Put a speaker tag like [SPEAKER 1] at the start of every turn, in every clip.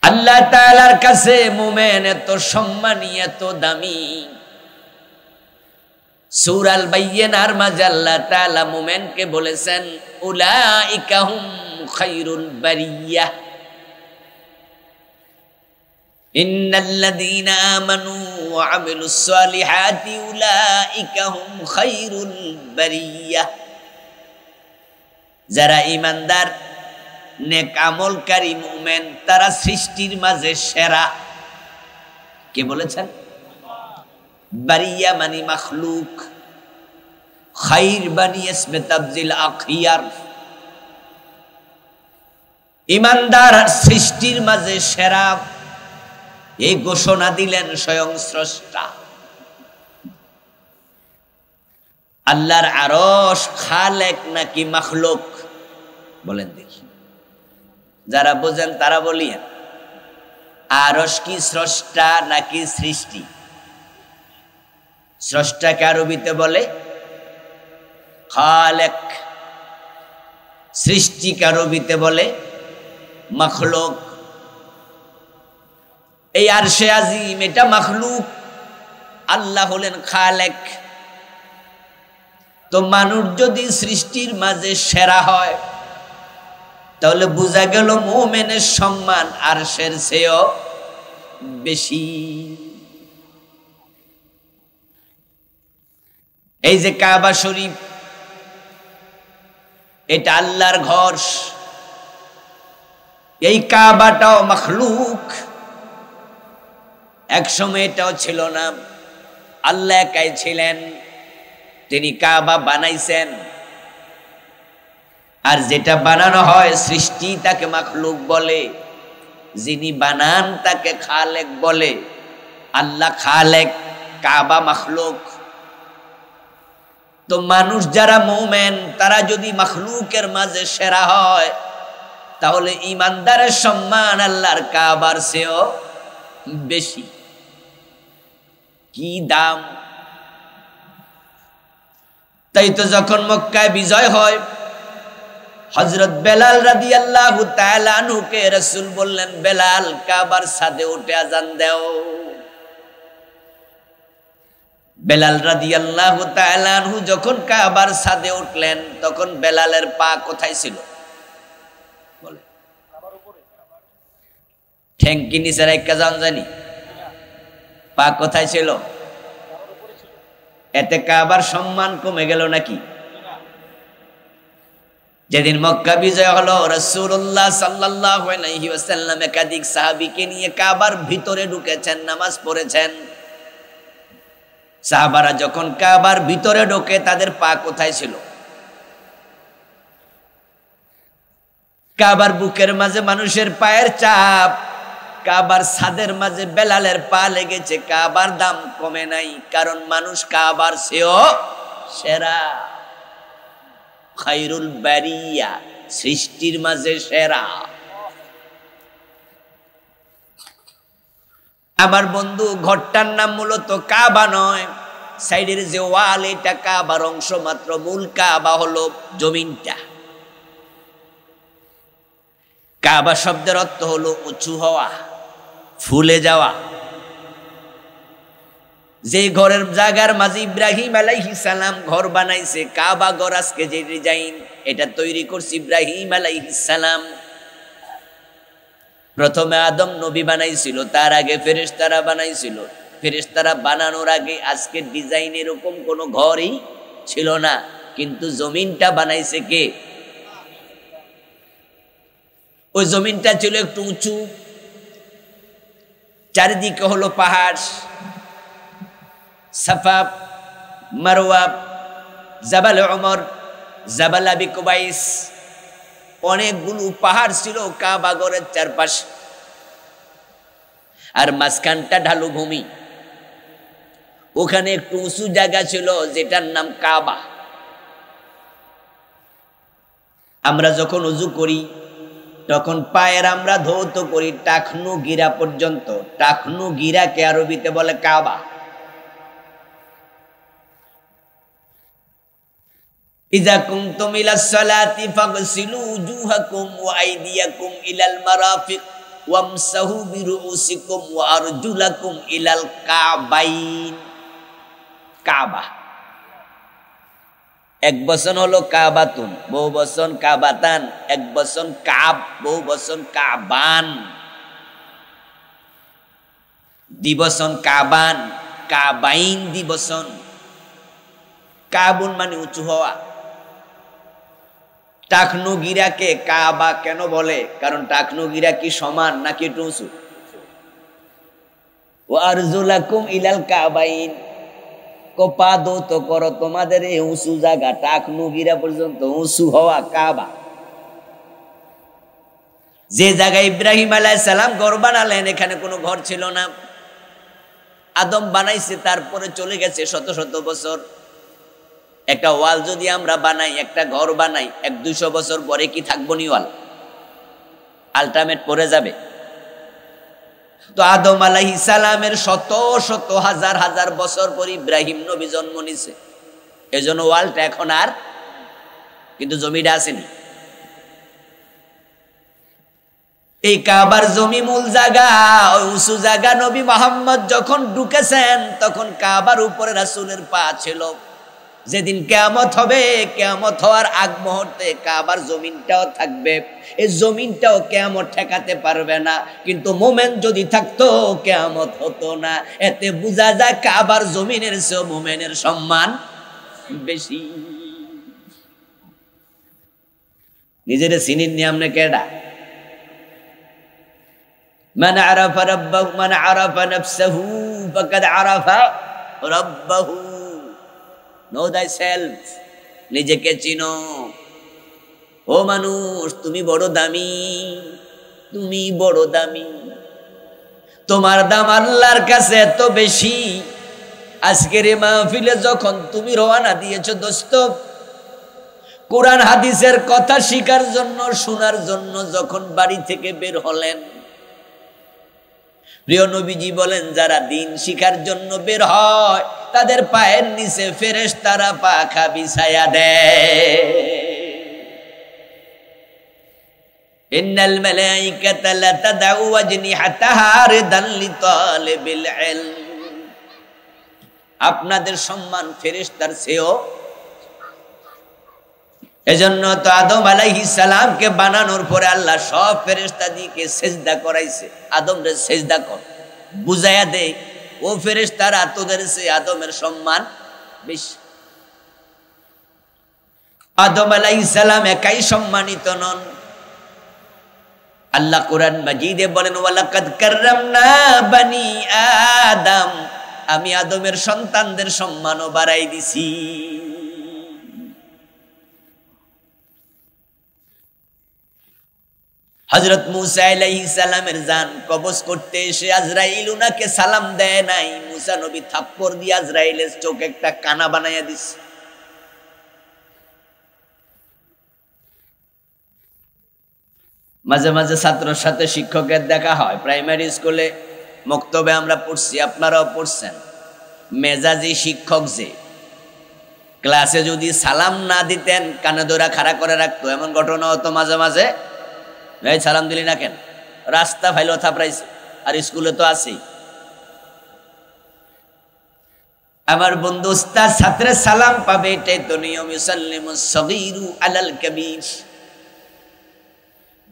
[SPEAKER 1] আল্লাহ তাআলার কাছে মুমিন এত সম্মানী এত দামি। সূরা আল বাইয়িনার মাঝে আল্লাহ তাআলা মুমিনকে বলেছেন উলাইকা হুম খায়রুল বারিয়াহ ইন্নাল্লাযীনা আমানু ওয়া আমিলুস সালিহাতি উলাইকা হুম খায়রুল বারিয়াহ। যারা ঈমানদার নেক আমলকারী মুমিন তারা সৃষ্টির মাঝে সেরা। কে বলেছেন? বারিয়া মানে মাখলুক, খাইর বানি ইসমে তাবজিল আখিয়ার। ঈমানদার সৃষ্টির মাঝে সেরা, এই ঘোষণা দিলেন স্বয়ং স্রষ্টা। আল্লাহর আরশ খালেক নাকি মাখলুক বলেন দেখি, যারা বোঝেন তারা বলিয়েন। আরশ কি স্রষ্টা নাকি সৃষ্টি? স্রষ্টাকে আরবিতে বলে খালেক, সৃষ্টিকে আরবিতে বলে মাখলুক। এই আরশে আজিম এটা মাখলুক, আল্লাহ হলেন খালেক। তো মানুষ যদি সৃষ্টির মাঝে সেরা হয় তাহলে বোঝা গেল মুমিনের সম্মান আরশের চেয়েও বেশি। এই যে কাবা শরীফ, এটা আল্লাহর ঘর। এই কাবাটাও মাখলুক, একসময় এটাও ছিল না, আল্লাহ একাই ছিলেন, তিনি কাবা বানাইছেন। আর যেটা বানানো হয় সৃষ্টি তাকে মাখলুক বলে, যিনি বানান তাকে খালেক বলে। আল্লাহ খালেক, কাবা মাখলুক। তো মানুষ যারা মুমিন তারা যদি মাখলুকের মাঝে সেরা হয় তাহলে ঈমানদারের সম্মান আল্লাহর কাবার চেয়েও বেশি। কি দাম! তাই তো যখন মক্কায় বিজয় হয় হযরত বেলাল রাদিয়াল্লাহু তাআলা আনহুকে রাসূল বললেন, বেলাল কাবার ছাদে উঠে আযান দাও। বেলাল রাদিয়াল্লাহু তাআলা আনহু যখন কাবার ছাদে উঠলেন তখন বেলালের পা কোথায় ছিল? বলে ঠ্যাংকি নিচে রাইখা যান জানি, পা কোথায় ছিল? এতে কাবার সম্মান কমে গেল নাকি? যেদিন মক্কা বিজয় হলো রাসূলুল্লাহ সাল্লাল্লাহু আলাইহি ওয়াসাল্লাম একাধিক সাহাবীকে নিয়ে কাবার ভিতরে ঢুকেছেন, নামাজ পড়েছেন। সাহাবারা যখন কাবার ভিতরে ঢোকে তাদের পা কোথায় ছিল? কাবার বুকের মাঝে মানুষের পায়ের চাপ, কাবার ছাদের মাঝে বেলালের পা লেগেছে। কাবার দাম কমে নাই, কারণ মানুষ কাবার চেয়েও সেরা। খায়রুল বারিয়া, সৃষ্টির মাঝে সেরা। আমার বন্ধু, ঘরটার নাম মূলত কাবা নয়, সাইডের যে ওয়াল এটা কাবার অংশ মাত্র। মূল কাবা হলো জমিনটা। কাবা শব্দের অর্থ হলো উঁচু হওয়া, ফুলে যাওয়া। যে ঘরের জায়গার মাঝে ইব্রাহিম আলাইহিস সালাম ঘর বানাইছে, কাবা ঘর আজকে যে ডিজাইন এটা তৈরি করছে ইব্রাহিম আলাইহিস সালাম। প্রথমে আদম নবী বানাইছিল, তার আগে ফেরেশতারা বানাইছিল। ফেরেশতারা বানানোর আগে আজকের ডিজাইন এরকম কোনো ঘরই ছিল না, কিন্তু জমিনটা বানাইছে কে? ওই জমিনটা ছিল একটু উঁচু, চারিদিকে হলো পাহাড়, সাফা, মারওয়া, জাবাল উমর, জাবাল আবি কুবাইস, অনেকগুলো পাহাড় ছিল কাবা ঘরের চারপাশে। আর মাঝখানটা ঢালু ভূমি, ওখানে একটু উঁচু জায়গা ছিল যেটার নাম কাবা। আমরা যখন উযু করি তখন পায়ের আমরা ধৌত করি টাকনু গিরা পর্যন্ত। টাকনু গিরাকে আরবিতে বলে কাবা। ইযা কুনতুম ইলাস সালাতি ফাগসিলু উজুহাকুম ওয়া আইদিয়াকুম ইলাল মারাফিক ওয়ামসাহু বিরুউসিকুম ওয়া আরজুলাকুম ইলাল কাবাইন। কাবা এক বচন হলো কাবাতুন, বহু বচন কাবাতান, এক বচন কাব, বহু বচন কাবান, দ্বিবচন কাবান, কাবাইন দ্বিবচন। কাবুন মানে উঁচু হওয়া। টাকনু গিরাকে কাবা কেন বলে? কারণ টাকনু গিরা কি সমান নাকি একটু উঁচু? ওয়া আরজুলাকুম ইলাল কাবাইন, পা দৌত করো তোমাদের এই উঁচু জায়গা টাকনু গিরা পর্যন্ত উঁচু হওয়া কাবা। যে জায়গায় ইব্রাহিম আলাইহিস সালাম ঘর বানালেন এখানে কোনো ঘর ছিল না। আদম বানাইছে, তারপরে চলে গেছে শত শত বছর। একটা ওয়াল যদি আমরা বানাই, একটা ঘর বানাই, 100-200 বছর পরে কি থাকবো নি ওয়াল? আলটিমেট পড়ে যাবে। তো আদম আলাইহিস সালামের শত শত হাজার হাজার বছর পর ইব্রাহিম নবী জন্ম নিছে, এজন্য ওয়ালটা এখন আর, কিন্তু জমিটা আসেনি। এই কাবার জমি মূল জায়গা, ওই উঁচু জায়গা। নবী মুহাম্মদ যখন ঢুকেছেন তখন কাবার উপরে রাসূলের পা ছিল। যেদিন কিয়ামত হবে, কিয়ামত হওয়ার আগ মুহূর্তে কাবার জমিনটাও থাকবে, এই জমিনটাও কিয়ামত ঠেকাতে পারবে না। কিন্তু মোমেন যদি থাকতো কিয়ামত হতো না। এতে বোঝা যায় কাবার জমিনের চেয়ে মোমেনের সম্মান বেশি। নিজের চিনির নিয়ম না কেডা? মান আরাফা রাব্বাহু মান আরাফা নাফসাহু ফাকাদ আরাফা রাব্বাহু। নো thyself, নিজেকে চিনো। ও মানুষ, তুমি বড় দামি, তুমি বড় দামি, তোমার দাম আল্লাহর কাছে এত বেশি। আজকের এই মাহফিলে যখন তুমি রওনা দিয়েছো দোস্ত, কোরআন হাদিসের কথা শিখার জন্য, শোনার জন্য যখন বাড়ি থেকে বের হলেন, প্রিয় নবীজি বলেন যারা দিন শিখার জন্য বের হয় তাদের পায়ের নিচে ফেরেশতারা পাখা বিছায়া দেয়। ইন্নাল মালাইকাতা লা তাদউ আজনিহাতাহা রিদান লিতালিবিল ইলম। আপনাদের সম্মান ফেরেশতার চেয়েও। এজন্য তো আদম আলাইহিস সালামকে বানানোর পরে আল্লাহ সব ফেরেশতাদিকে সেজদা করাইছে। আদমরে সেজদা কর, বুঝাইয়া দেয় ও ফেরেশতারা তোদের চেয়ে আদমের সম্মান বেশি। আদম আলাইহিস সালাম একাই সম্মানিত নন। আল্লাহ কোরআন মাজিদে বলেন ওয়ালাকাদ কাররামনা বানি আদম, আমি আদমের সন্তানদের সম্মানও বাড়াই দিছি। হযরত মূসা আলাইহিস সালামের জান কবজ করতে এসে আজরাইল উনাকে সালাম দেয় নাই। মূসা নবী থাপ্পড় দিয়ে আজরাইলের চোখে একটা কানা বানাইয়া দিছে। মাঝে মাঝে ছাত্রের সাথে শিক্ষকের দেখা হয়। প্রাইমারি স্কুলে মক্তবে আমরা পড়ছি, আপনারাও পড়ছেন। মেজাজি শিক্ষক যে ক্লাসে যদি সালাম না দিতেন কানে ধরে খাড়া করে রাখতো, এমন ঘটনা হতো মাঝে মাঝে। এই সালাম দিলি না কেন? রাস্তা ফাইলো থাপড়াইছে, আর স্কুলে তো আছেই। আমার বন্ধু উস্তাদ ছাত্রের সালাম পাবে, এটাই তো নিয়ম। ইউসাল্লিমুস সগীরু আলাল কাবীর।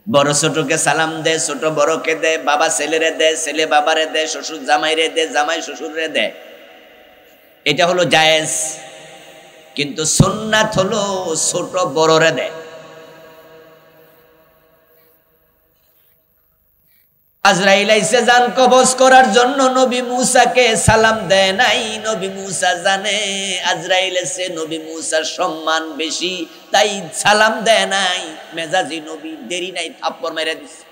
[SPEAKER 1] বড় ছোটকে সালাম দেয়, ছোট বড়কে দেয়, বাবা ছেলেরে দেয়, ছেলে বাবারে দেয়, শ্বশুর জামাইরে দেয়, জামাই শ্বশুরে দেয়। এটা হলো জায়েজ। কিন্তু সুন্নাত হলো ছোট বড়রে দেয়। আজরাইল আইছে জান কবজ করার জন্য, নবী মূসাকে সালাম দেয় নাই। নবী মূসা জানে আজরাইল এসে নবী মূসার সম্মান বেশি, তাই সালাম দেয় নাই। মেজাজি নবী দেরি নাই, থাপ্পড় মেরে দিছে।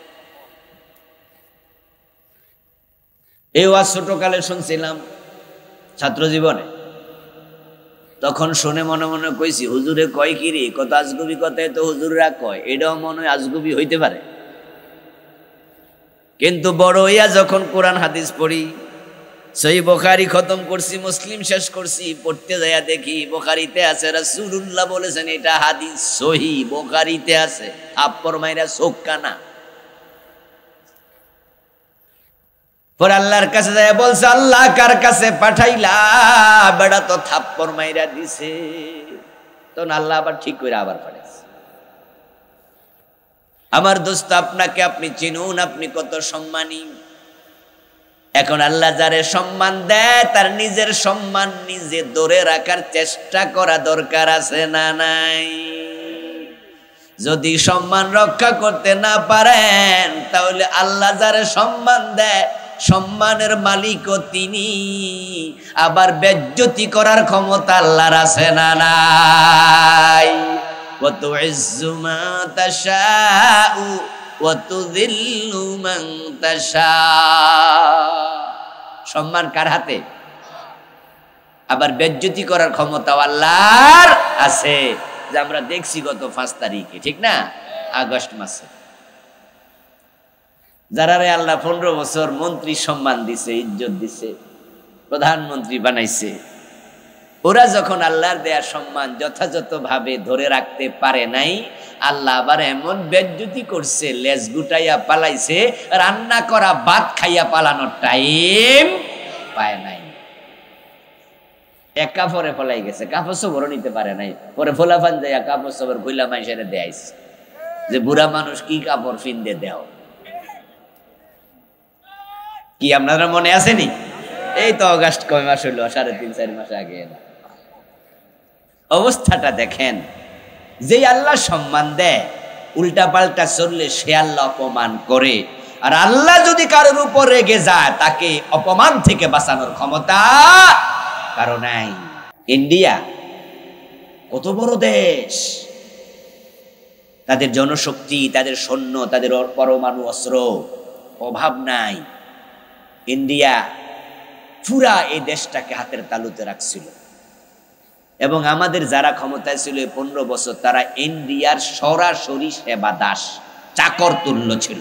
[SPEAKER 1] এই ওয়াজ ছোটকালে শুনছিলাম ছাত্র জীবনে। তখন শুনে মনে মনে কইছি হুজুরে কয় কি রে, কত আজগুবি কথায় তো হুজুররা কয়, এটাও মনে হয় আজগুবি হইতে পারে। কিন্তু বড় হইয়া যখন কোরআন হাদিস পড়ি, সহিহ বুখারী খতম করছি, মুসলিম শেষ করছি, পড়তে যাইয়া দেখি বুখারীতে আছে রাসূলুল্লাহ বলেছেন এটা হাদিস সহিহ, বুখারীতে আছে। থাপ্পড় মাইরা চোখ কানা। পরে আল্লাহর কাছে যায় বলছে, আল্লাহ কার কাছে পাঠাইলা? বেড়া তো থাপ্পড় মাইরা দিছে। তখন আল্লাহ আবার ঠিক করে আবার পাঠাইছে। আমার দোস্ত, আপনাকে আপনি চিনুন, আপনি কত সম্মানী। এখন আল্লাহ যারে সম্মান দেয় তার নিজের সম্মান নিজে ধরে রাখার চেষ্টা করা দরকার আছে না নাই? যদি সম্মান রক্ষা করতে না পারেন তাহলে আল্লাহ যারে সম্মান দেয় সম্মানের মালিকও তিনি, আবার বেজ্জতি করার ক্ষমতা আল্লাহর আছে না নাই? ওয়া তুইজ্জু মা তাশাউ ওয়া তুযিল্লু মান তাশা। সম্মান কার হাতে? আবার বেজ্জতি করার ক্ষমতাও আল্লাহর আছে। যে আমরা দেখছি গত 5 তারিখে, ঠিক না, আগস্ট মাসে, যারা আল্লাহ 15 বছর মন্ত্রী সম্মান দিছে, ইজ্জত দিছে, প্রধানমন্ত্রী বানাইছে, ওরা যখন আল্লাহর দেয়া সম্মান যথাযথভাবে ধরে রাখতে পারে নাই, আল্লাহ আবার এমন বেজ্জতি করছে, লেজ গুটাইয়া পালাইছে, রান্না করা ভাত খাইয়া পালানোর টাইম পায় নাই। এক কাপড়ে ফলাই গেছে, কাপড় সবরও নিতে পারে নাই। পরে ফোলাফান যাইয়া কাপড় সবর কইলা মানুষের দেয়াইছে যে বুড়া মানুষ কি কাপড় ফিন্দে দেও। কি আপনারা মনে আসেনি? এই তো অগাস্ট কয় মাস হইল, 3.5-4 মাস আগে। অবস্থাটা দেখেন, যে আল্লাহ সম্মান দেয় উল্টা পাল্টা চললে সে আল্লাহ অপমান করে। আর আল্লাহ যদি কারোর উপর রেগে যায় তাকে অপমান থেকে বাঁচানোর ক্ষমতা কারো নাই। ইন্ডিয়া কত বড় দেশ, তাদের জনশক্তি, তাদের সৈন্য, তাদের পরমাণু অস্ত্র অভাব নাই। ইন্ডিয়া পুরা এই দেশটাকে হাতের তালুতে রাখছিল। এবং আমাদের যারা ক্ষমতায় ছিল 15 বছর, তারা ইন্ডিয়ার সরাসরি সেবা দাস, চাকর তুল্য ছিল।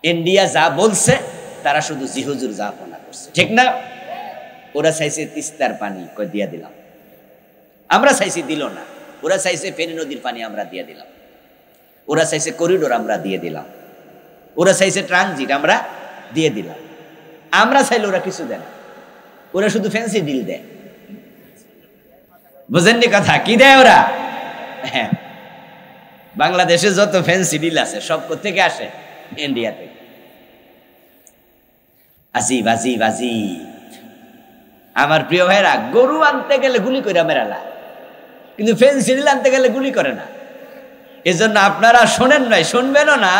[SPEAKER 1] ইন্ডিয়া যা বলছে তারা শুধু জি হুজুর যা আপনা করছে, ঠিক না? ওরা চাইছে তিস্তার পানি দিয়া দিলাম, আমরা চাইছি দিল না। ওরা চাইছে ফেনী নদীর পানি, আমরা দিয়ে দিলাম। ওরা চাইছে করিডোর, আমরা দিয়ে দিলাম। ওরা চাইছে ট্রানজিট, আমরা দিয়ে দিলাম। আমরা চাইলে ওরা কিছু দেয় না, ওরা শুধু ফ্যান্সি ডিল দেয়। বুঝেননি কথা? কি দেয় ওরা? হ্যাঁ, বাংলাদেশে যত ফ্যান্সি ডিল আছে সব থেকে আসে ইন্ডিয়া থেকে। আজিব আজিব আজিব। আমার প্রিয় ভাইরা, গরু আনতে গেলে গুলি করে মেরালা, কিন্তু ফ্যান্সি ডিল আনতে গেলে গুলি করে না। এজন্য আপনারা শোনেন নাই, শুনবেনও না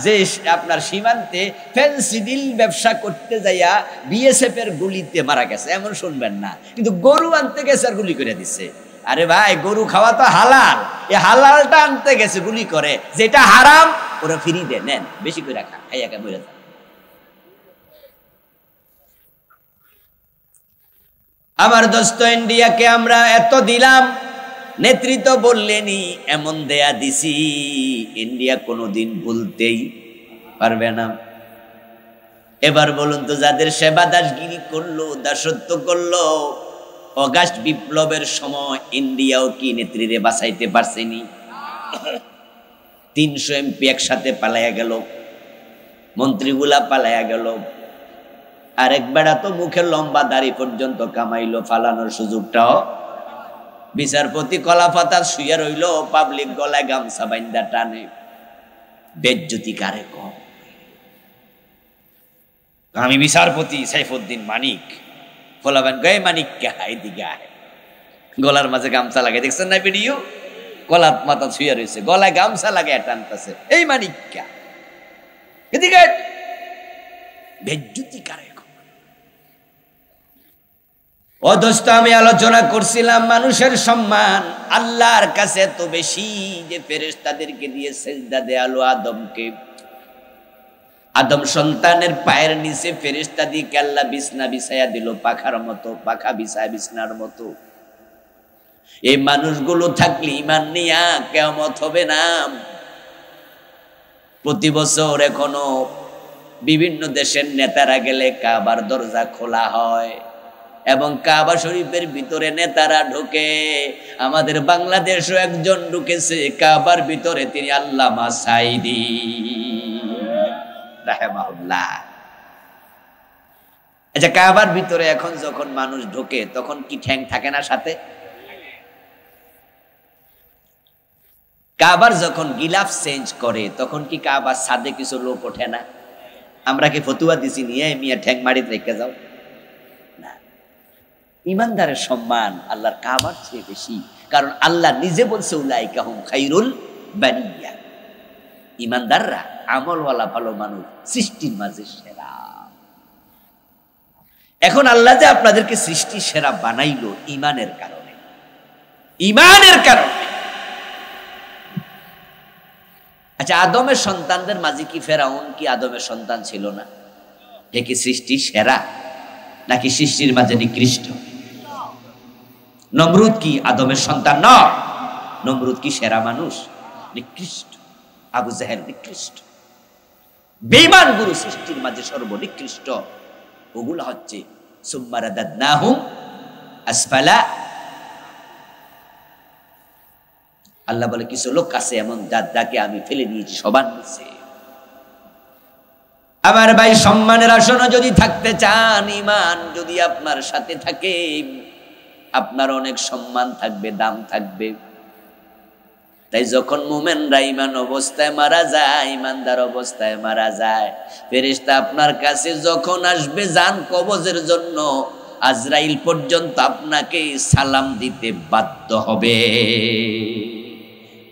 [SPEAKER 1] যে আপনার সীমান্তে ফ্যান্সি ডিল ব্যবসা করতে যাইয়া বিএসএফ এর গুলিতে মারা গেছে, এমন শুনবেন না। কিন্তু গরু আনতে গেছে আর গুলি করে দিচ্ছে। আরে ভাই, গরু খাওয়া তো হালাল, এই হালালটা আনতে গেছে গুলি করে, যেটা হারাম ওরা ফিরি দেয়, নেন বেশি করে খা, খাইয়া কে বলে। আমার দোস্ত, ইন্ডিয়াকে আমরা এত দিলাম, নেতৃত্ব বললেনি এমন দেয়া দিছি, ইন্ডিয়া কোনোদিন ভুলতেই পারবে না। এবার বলুন তো, যাদের সেবা দাসগিরি করলো, দাসত্ব করলো, অগাস্ট বিপ্লবের সময় ইন্ডিয়াও কি নেত্রীরে বাঁচাইতে পারছেনি? 300 এমপি একসাথে পালাইয়া গেল, মন্ত্রীগুলা পালাইয়া গেল। আরেক বেড়া তো মুখের লম্বা দাড়ি পর্যন্ত কামাইলো, ফালানোর সুযোগটাও। বিচারপতি কলা পাতা শুয়ে রইল, পাবলিক গলায় গামছা বাইন্দা টানে। বেজ্জতি কারে কম? আমি বিচারপতি সাইফুদ্দিন মানিক, বলাবেন গায়ে মানিক কে এদিকে আয়, গলার মাঝে গামছা লাগে, দেখছেন না ভিডিও? গলা মাথা শুয়ে রয়েছে, গলায় গামছা লাগে টানতেছে, এই মানিক কে এদিকে। বেজ্জতি কারে? ও দোস্ত, আমি আলোচনা করছিলাম মানুষের সম্মান আল্লাহর কাছে এত বেশি যে ফেরেশতাদেরকে দিয়ে সেজদা দেয়ালো আদমকে। আদম সন্তানের পায়ের নিচে ফেরেশতা দিয়ে আল্লাহ বিছনা বিছাইয়া দিল, পাখার মতো, পাখা বিছায় বিছনার মতো। এই মানুষগুলো থাকলে ঈমান নিয়া কিয়ামত হবে না। প্রতি বছর এখনো বিভিন্ন দেশের নেতারা গেলে কাবার দরজা খোলা হয় এবং কাবা শরীফের ভিতরে নেতারা ঢোকে। আমাদের বাংলাদেশও একজন ঢুকেছে কাবার ভিতরে, তিনি আল্লামা সাইদি। রাহিমাহুল্লাহ। আচ্ছা, কাবার ভিতরে এখন যখন মানুষ ঢোকে তখন কি ঠ্যাং থাকে না সাথে? কাবার যখন গিলাফ চেঞ্জ করে তখন কি কাবার ছাদে কিছু লোক ওঠে না? আমরা কি ফতুয়া দিছি নিয়ে মিয়া ঠ্যাং মারিতে রেখে যাও না। ইমানদারের সম্মান আল্লাহর কাবার চেয়ে বেশি, কারণ আল্লাহ নিজে বলছে উলাইকা হুম খাইরুল বারিয়া, ইমানদাররা আমলওয়ালা ভালো মানুষ সৃষ্টির মাঝে সেরা। এখন আল্লাহ যে আপনাদেরকে সৃষ্টি সেরা বানাইলো ইমানের কারণে, ইমানের কারণে। আচ্ছা, আদমের সন্তানদের মাঝে কি ফেরাউন কি আদমের সন্তান ছিল না? এ কি সৃষ্টি সেরা নাকি সৃষ্টির মাঝে নিকৃষ্ট? নমরুদ কি আদমের সন্তান না? নমরুদ কি সেরা মানুষ? নিকৃষ্ট। আবু জাহেল নিকৃষ্ট, বেঈমান গুরু সৃষ্টির মাঝে সর্বনিকৃষ্ট। ওগুলো হচ্ছে সুম্মা রাদাদনাহুম আসফালা। আল্লাহ বলে কিছু লোক আছে এমন যাকে আমি ফেলে দিয়েছি সবার নিচে। আমার ভাই, সম্মানের আসনে যদি থাকতে চান, ইমান যদি আপনার সাথে থাকে, আপনার অনেক সম্মান থাকবে, দাম থাকবে। তাই যখন মুমিনরা ঈমান অবস্থায় মারা যায়, ঈমানদার অবস্থায় মারা যায়, ফেরেশতা আপনার কাছে যখন আসবে জান কবজের জন্য, আজরাইল পর্যন্ত আপনাকে সালাম দিতে বাধ্য হবে।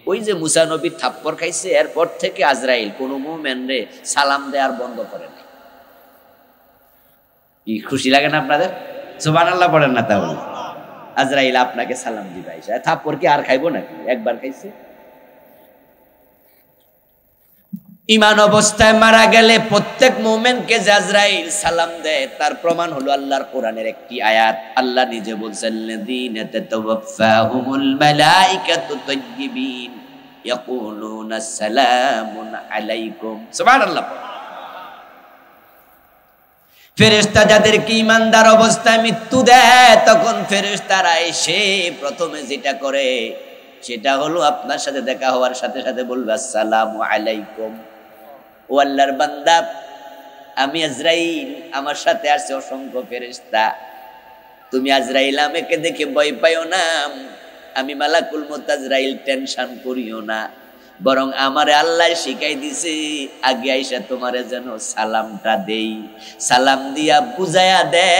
[SPEAKER 1] ওই যে মুসা নবী থাপ্পড় খাইছে, এরপর থেকে আজরাইল কোন মুমিনরে সালাম দেওয়ার বন্ধ করে নাই। কি খুশি লাগে না আপনাদের? সুবহানাল্লাহ পড়েন না? তাহলে আজরাইল আপনাকে সালাম দিবে, থাপ্পড় কি আর খাইবো নাকি? একবার খাইছে। ঈমান অবস্থায় মারা গেলে প্রত্যেক মুমিনকে যে আজরাইল সালাম দেয় তার প্রমাণ হলো আল্লাহর কোরআনের একটি আয়াত। আল্লাহ নিজে বলছেন, লাযীনা তাতাওয়াফাহুমুল মালাইকাতু তাইয়্যিবিন ইয়াকুলুনা সালামুন আলাইকুম। সুবহানাল্লাহ। ফেরেশতা যাদেরকে ঈমানদার অবস্থায় মৃত্যু দেয়, তখন ফেরেশতারা এসে প্রথমে যেটা করে সেটা হলো আপনার সাথে দেখা হওয়ার সাথে সাথে বলবে আসসালামু আলাইকুম। ও আল্লাহর বান্দা, আমি আজরাইল, আমার সাথে আছে অসংখ্য ফেরেশতা, তুমি আজরাইল আমাকে দেখে ভয় পাইও না, আমি মালাকুল মউত আজরাইল, টেনশন করিও না, বরং আমারে আল্লাহ শিখাই দিছে আগে আইসা তোমারে যেন সালামটা দেই, সালাম দিয়া বুঝায়া দে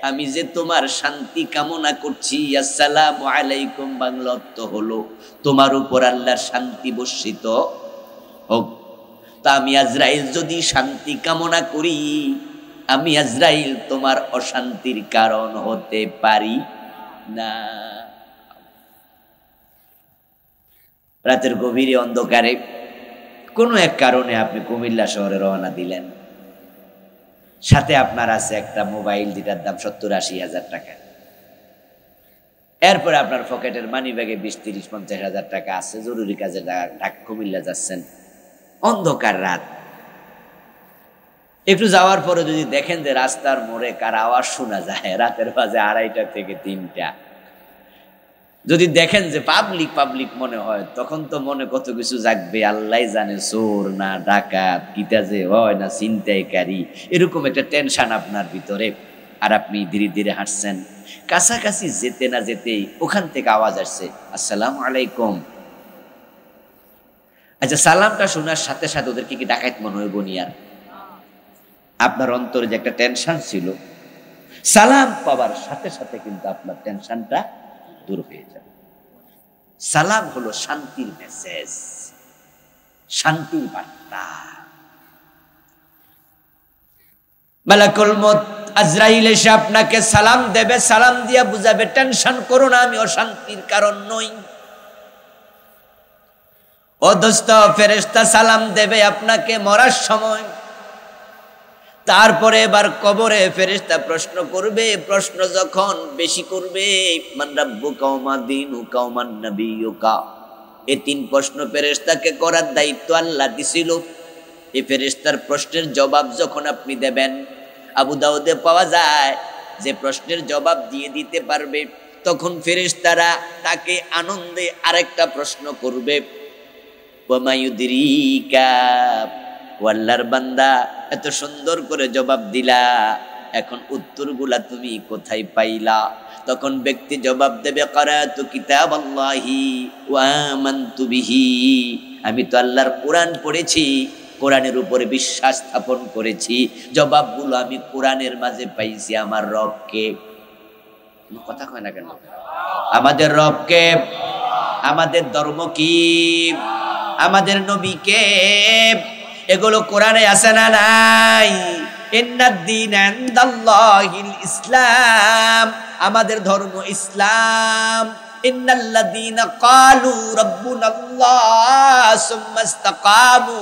[SPEAKER 1] আমি যে তোমার শান্তি কামনা করছি। আসসালামু আলাইকুম বাংলা অর্থ হলো তোমার উপর আল্লাহর শান্তি বর্ষিত হোক। তা আমি আজরাইল যদি শান্তি কামনা করি, আমি আজরাইল তোমার অশান্তির কারণ হতে পারি না। রাতের গভীরে অন্ধকারে কোনো এক কারণে আপনি কুমিল্লা শহরে রওনা দিলেন, সাথে আপনার আছে একটা মোবাইল যেটার দাম 70-80 হাজার টাকা। এরপরে আপনার পকেটের মানি ব্যাগে 20-30-50 হাজার টাকা আছে, জরুরি কাজে ঢাকা কুমিল্লা যাচ্ছেন, অন্ধকার রাত। একটু যাওয়ার পরে যদি দেখেন যে রাস্তার মোড়ে কার আওয়াজ শোনা যায় রাতের বাজে 2:30 থেকে 3টা, যদি দেখেন যে পাবলিক মনে হয়, তখন তো মনে কত কিছু জাগবে, আল্লাহ জানে চোর না ডাকাত, কিটা যে হয় না ছিনতাইকারী, এরকম একটা টেনশন আপনার ভিতরে। আর আপনি ধীরে ধীরে হাঁটছেন, কাছাকাছি যেতে না যেতেই ওখান থেকে আওয়াজ আসছে আসসালামু আলাইকুম। আচ্ছা, সালামটা শোনার সাথে সাথে ওদেরকে কি ডাকাত মনে হইব নি? আর আপনার অন্তরে যে একটা টেনশন ছিল, সালাম পাওয়ার সাথে সাথে কিন্তু আপনার টেনশনটা দূর হয়ে যাবে। সালাম হলো শান্তির মেসেজ, শান্তির বার্তা। মালাকুল মউত আজরাইল এসে আপনাকে সালাম দেবে, সালাম দিয়া বুঝাবে টেনশন করো না, আমি অশান্তির কারণ নই। ও দোস্ত, ফেরেশতা সালাম দেবে আপনাকে মরার সময়। তারপরে এবার কবরে ফেরেশতা প্রশ্ন করবে, প্রশ্ন যখন বেশি করবে, মান রাব্বুকা ওয়া মা দীনুকা ওয়া মান নাবিয়্যুকা, এই 3 প্রশ্ন ফেরেশতাকে করার দায়িত্ব আল্লাহ দিছিল। এই ফেরেশতার প্রশ্নের জবাব যখন আপনি দেবেন, আবু দাউদে পাওয়া যায় যে প্রশ্নের জবাব দিয়ে দিতে পারবে, তখন ফেরেশতারা তাকে আনন্দে আরেকটা প্রশ্ন করবে, ওয়া মা ইউদরিকা ও আল্লাহর বান্দা, এত সুন্দর করে জবাব দিলা, এখন উত্তরগুলা তুমি কোথায় পাইলা? তখন ব্যক্তি জবাব দেবে, ক্বারাতু কিতাবাল্লাহি ওয়া আমানতু বিহি, আমি তো আল্লাহর কোরআন পড়েছি, কোরআনের উপরে বিশ্বাস স্থাপন করেছি। জবাবগুলো আমি কোরআনের মাঝে পাইছি। আমার রবকে, কথা কয় না কেন? আমাদের রবকে, আমাদের ধর্ম কি, আমাদের নবীকে, এগুলো কোরআনে আছে না নাই? ইন্নাদ-দীন ইনদাল্লাহিল ইসলাম, আমাদের ধর্ম ইসলাম। ইন্নাল্লাযীনা ক্বালু রাব্বুনাল্লাহ সুম্মা ইসতাকামু,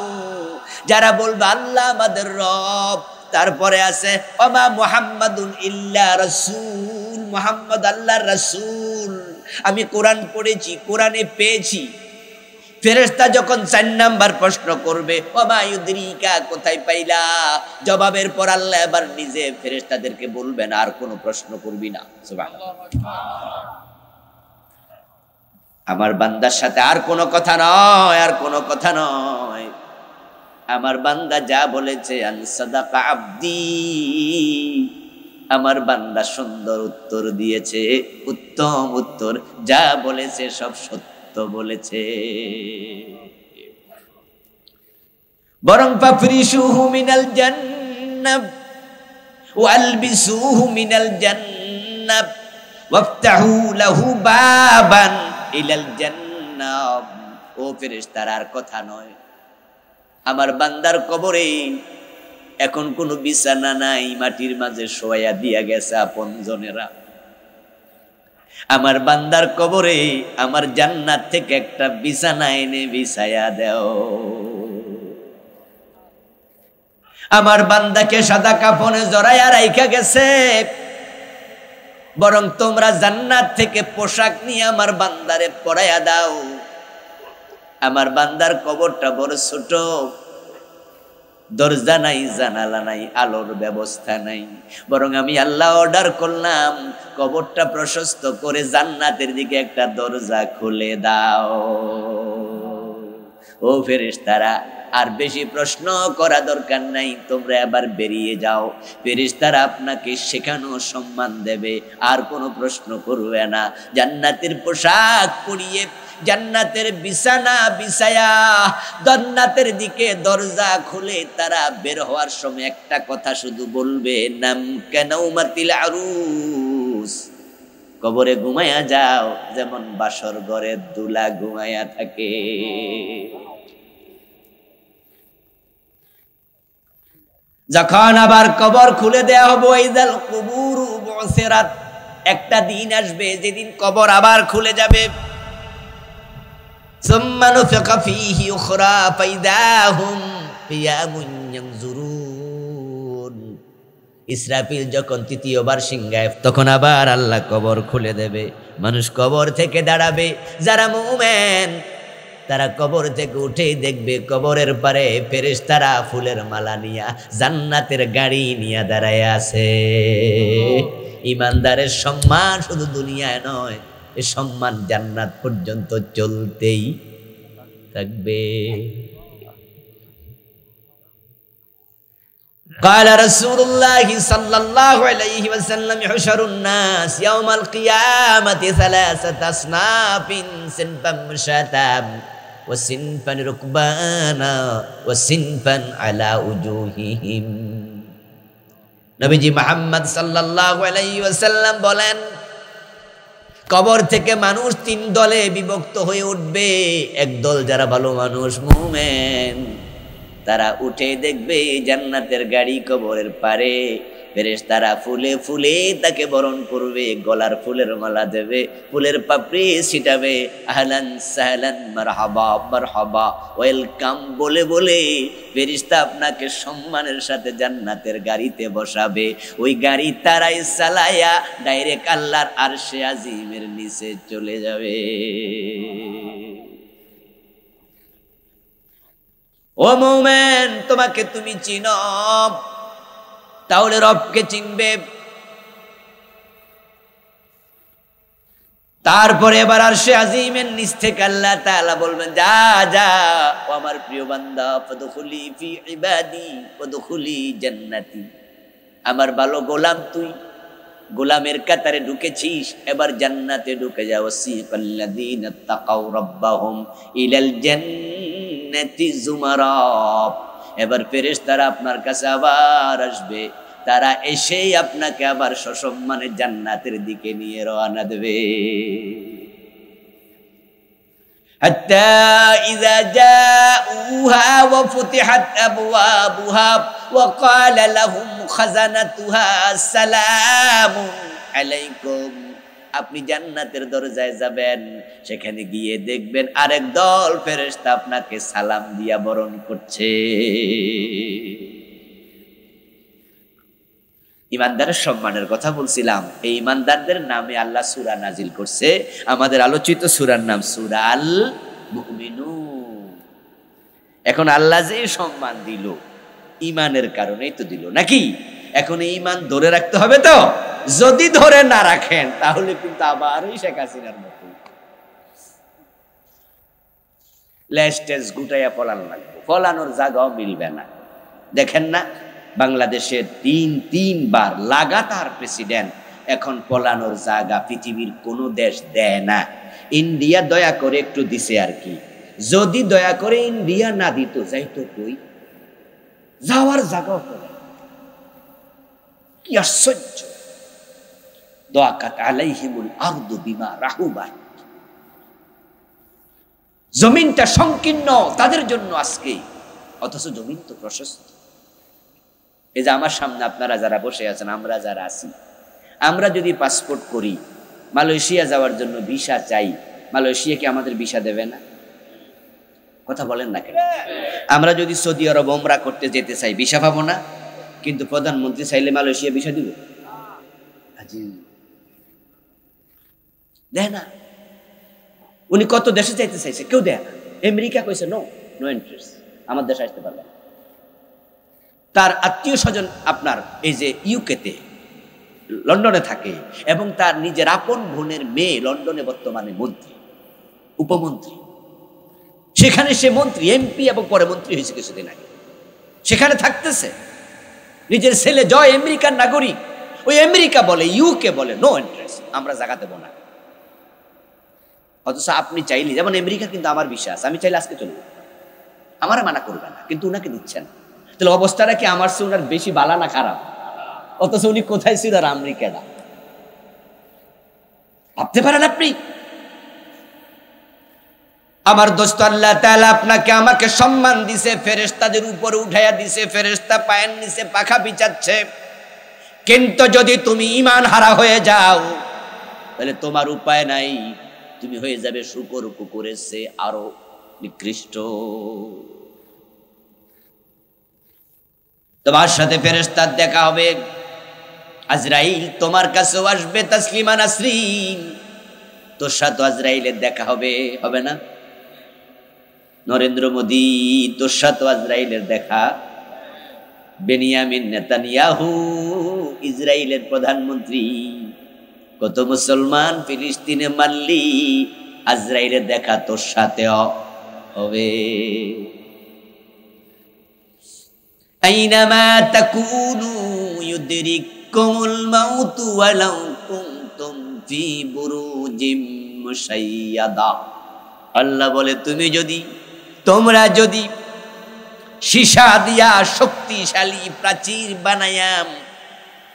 [SPEAKER 1] যারা বলবে আল্লাহ আমাদের রব, তারপরে আছে ওমা মুহাম্মাদুন ইল্লা রাসূল, মুহাম্মদ আল্লাহর রাসূল। আমি কোরআন পড়েছি, কোরআনে পেয়েছি। ফেরেশতা যখন 4 নাম্বার প্রশ্ন করবে, ওমা ইউদরিকা, কোথায় পাইলা? জবাবের পর আল্লাহ এবার নিজে ফেরেশতাদেরকে বলবেন, আর কোনো প্রশ্ন করবি না। সুবহানাল্লাহ। আমার বান্দার সাথে আর কোনো কথা নয়, আর কোনো কথা নয়। আমার বান্দা যা বলেছে, আন সাদাকা আব্দি, আমার বান্দা সুন্দর উত্তর দিয়েছে, উত্তম উত্তর, যা বলেছে সব সত্য বলেছে। বরং ফাফরিশুহু মিনাল জান্নাহ ওয়ালবিসুহু মিনাল জান্নাহ ওয়াফতাহু লাহু বাবান ইলাল জান্নাহ। ও ফেরেশতারা, আর কথা নয়, আমার বান্দার কবরে এখন কোনো বিছানা নাই, মাটির মাঝে শোয়া দিয়া গেছে আপনজনেরা। আমার বান্দার কবরে আমার জান্নাত থেকে একটা বিছানা এনে বিছায়া দাও। আমার বান্দাকে সাদা কাফনে জড়াইয়া রাইখা গেছে, বরং তোমরা জান্নাত থেকে পোশাক নিয়ে আমার বান্দারে পরাইয়া দাও। আমার বান্দার কবরটা বড় ছোট, দরজা নাই, জানালা নাই, আলোর ব্যবস্থা নাই, বরং আমি আল্লাহ অর্ডার করলাম কবরটা প্রশস্ত করে জান্নাতের দিকে একটা দরজা খুলে দাও। ও ফেরেশতারা, আর বেশি প্রশ্ন করা দরকার নাই, তোমরা এবার বেরিয়ে যাও। ফেরেশতারা আপনাকে শেখানো সম্মান দেবে, আর কোনো প্রশ্ন করবে না। জান্নাতের পোশাক পরিয়ে, জান্নাতের বিছানা বিছায়া, জান্নাতের দিকে দরজা খুলে তারা বের হওয়ার সময় একটা কথা শুধু বলবে, নাম কানাউমাতিল আরুস, কবরে ঘুমায়া যাও যেমন বাসর ঘরের দুলা ঘুমায়া থাকে। যখন আবার কবর খুলে দেয়া হবে, ওয়াইদাল কুবুরু বুসিরাত, একটা দিন আসবে যেদিন কবর আবার খুলে যাবে। সুম্মা নুফিকা ফীহি উখরা ফাইদাহুম কিয়ামুন ইয়ানজুরুন। ইসরাফিল যখন তৃতীয়বার সিংহায়, তখন আবার আল্লাহ কবর খুলে দেবে, মানুষ কবর থেকে দাঁড়াবে। যারা মুমিন তারা কবর থেকে উঠে দেখবে কবরের পারে ফেরেশতারা ফুলের মালা নিয়া, জান্নাতের গাড়ি নিয়া দাঁড়ায় আছে। ইমানদারের সম্মান শুধু দুনিয়ায় নয়, এ সম্মান জান্নাত পর্যন্ত চলতেই থাকবে। قال رسول الله صلى الله عليه وسلم يحشر الناس يوم القيامة ثلاثة أصناف صنفا مشاة وصنفا ركبانا وصنفا على وجوههم। নবীজি মুহাম্মদ সাল্লাল্লাহু আলাইহি ওয়াসাল্লাম বলেন, কবর থেকে মানুষ 3 দলে বিভক্ত হয়ে উঠবে। এক দল যারা ভালো মানুষ, মুমিন, তারা উঠে দেখবে জান্নাতের গাড়ি কবরের পারে। ফেরেশতারা ফুলে ফুলে তাকে বরণ করবে, গলার ফুলের মালা দেবে, ফুলের পাপড়ি ছিটাবে, আহলান সাহলান মারহাবা মারহাবা, ওয়েলকাম বলে বলে ফেরেশতা আপনাকে সম্মানের সাথে জান্নাতের গাড়িতে বসাবে। ওই গাড়ি তারাই চালায়া ডাইরেক্ট আল্লাহর আরশে আজিমের নিচে চলে যাবে। ও মুমিন, তোমাকে তুমি চিনো, তাহলে রবকে চিনবে। তারপরে এবার আরশে আজিমের নিচ থেকে আল্লাহ তাআলা বলবেন, যা যা ও আমার প্রিয় বান্দা, ফাদখুলি ফি ইবাদি ওয়াদখুলি জান্নাতি। আমার ভালো গোলাম, তুই গোলামের কাতারে ঢুকেছিস, এবার জান্নাতে ঢুকে যাও। সিকাল্লাযীনা তাকাউ রাব্বাহুম ইলাল জান্নাতি যুমারা। এবার ফেরেশতারা আপনার কাছে আবার আসবে, তারা এসেই আপনাকে আবার সসম্মানে জান্নাতের দিকে নিয়ে রওনা দেবে। হাত্তা ইযা জাউহা ওয়া ফুতিহাত আবওয়াবুহা ওয়া ক্বালা লাহুম খাজানাতুহা আসসালামু আলাইকুম। আপনি জান্নাতের দরজায় যাবেন, সেখানে গিয়ে দেখবেন আরেক দল ফেরেশতা আপনাকে সালাম দিয়া বরণ করছে। ইমানদারের সম্মানের কথা বলছিলাম, এই ইমানদারদের নামে আল্লাহ সূরা নাজিল করছে। আমাদের আলোচিত সূরার নাম সূরা আল মুমিনুন। এখন আল্লাহ যে সম্মান দিল ইমানের কারণেই তো দিল নাকি? এখন এই ইমান ধরে রাখতে হবে তো। যদি ধরে না রাখেন তাহলে কিন্তু আবার ওই শেখ হাসিনার মতো লেস্টেজ গুটাইয়া পলানো লাগবে, পলানোর জায়গাও মিলবে না। দেখেন না, বাংলাদেশে তিনবার লাগাতার প্রেসিডেন্ট, এখন পলানোর জায়গা পৃথিবীর কোনো দেশ দেয় না। ইন্ডিয়া দয়া করে একটু দিছে আর কি, যদি দয়া করে ইন্ডিয়া না দিত যাইতো কই, যাওয়ার জায়গা করে। কি আশ্চর্য! দাকাত আলাইহিমুল আরদু বিমা রাহুবাত। জমিনটা সংকীর্ণ তাদের জন্য আজকে, অথচ জমিন তো প্রশস্ত। এই যে আমার সামনে আপনারা যারা বসে আছেন, আমরা যারা আছি, আমরা যদি পাসপোর্ট করি, মালয়েশিয়া যাওয়ার জন্য ভিসা চাই, মালয়েশিয়া কি আমাদের ভিসা দেবে না? কথা বলেন না কেন? আমরা যদি সৌদি আরব ওমরা করতে যেতে চাই, ভিসা পাবো না? কিন্তু প্রধানমন্ত্রী চাইলে মালয়েশিয়া ভিসা দিবে? দেয় না। উনি কত দেশে যাইতে চাইছে, কেউ দেয় না। আমেরিকা কইছে নো ইন্টারেস্ট, আমার দেশে আসতে পারবে না। তার আত্মীয় স্বজন আপনার এই যে ইউকেতে, লন্ডনে থাকে, এবং তার নিজের আপন বোনের মেয়ে লন্ডনে বর্তমানে মন্ত্রী, উপমন্ত্রী। সেখানে সে মন্ত্রী, এমপি এবং পরে মন্ত্রী হয়েছে কিছুদিন আগে। সেখানে থাকতেছে, নিজের ছেলে জয় আমেরিকার নাগরিক। ওই আমেরিকা বলে, ইউকে বলে নো ইন্টারেস্ট, আমরা জায়গা দেবো না। অথচ আপনি চাইলে, যেমন আমেরিকা কিন্তু আমার বিশ্বাস, আমি চাইলে আজকে চলবো, আমারে মানা করবে না, কিন্তু উনাকে দিচ্ছেন। তাহলে অবস্থাটা কি আমার চেয়ে উনার বেশি বালা না খারাপ? অথচ উনি কোথায় ছিল আর আমেরিকাটা? ভাবতে পারেন আপনি? আমার দোস্ত, আল্লাহ তাআলা আপনাকে আমাকে সম্মান দিছে, ফেরেশতাদের উপরে উঠাইয়া দিছে, ফেরেশতা পায়ের নিচে পাখা বিছাচ্ছে। কিন্তু যদি তুমি ঈমান হারা হয়ে যাও, তাহলে তোমার উপায় নাই, তুমি হয়ে যাবে শূকর কুকুরের চেয়ে আরো নিকৃষ্ট। তোমার সাথে ফেরেশতার দেখা হবে, আজরাইল তোমার কাছেও আসবে, তাসলিমা নাসরিন, তোর সাথে আজরাইলের দেখা হবে, হবে না? নরেন্দ্র মোদী, তোর সাথে আজরাইলের দেখা। বেনিয়ামিন নেতানিয়াহু, ইসরায়েলের প্রধানমন্ত্রী, কত মুসলমান ফিলিস্তিনে মারলি, আজরাইলের দেখা তোর সাথে হবে। আইনামা তাকুনু ইউদরিকুমুল মাউতু ওয়ালাউ কুনতুম ফি বুরুজিম মুশাইয়াদা। আল্লাহ বলে, তোমরা যদি সীসা দিয়া শক্তিশালী প্রাচীর বানায়াম,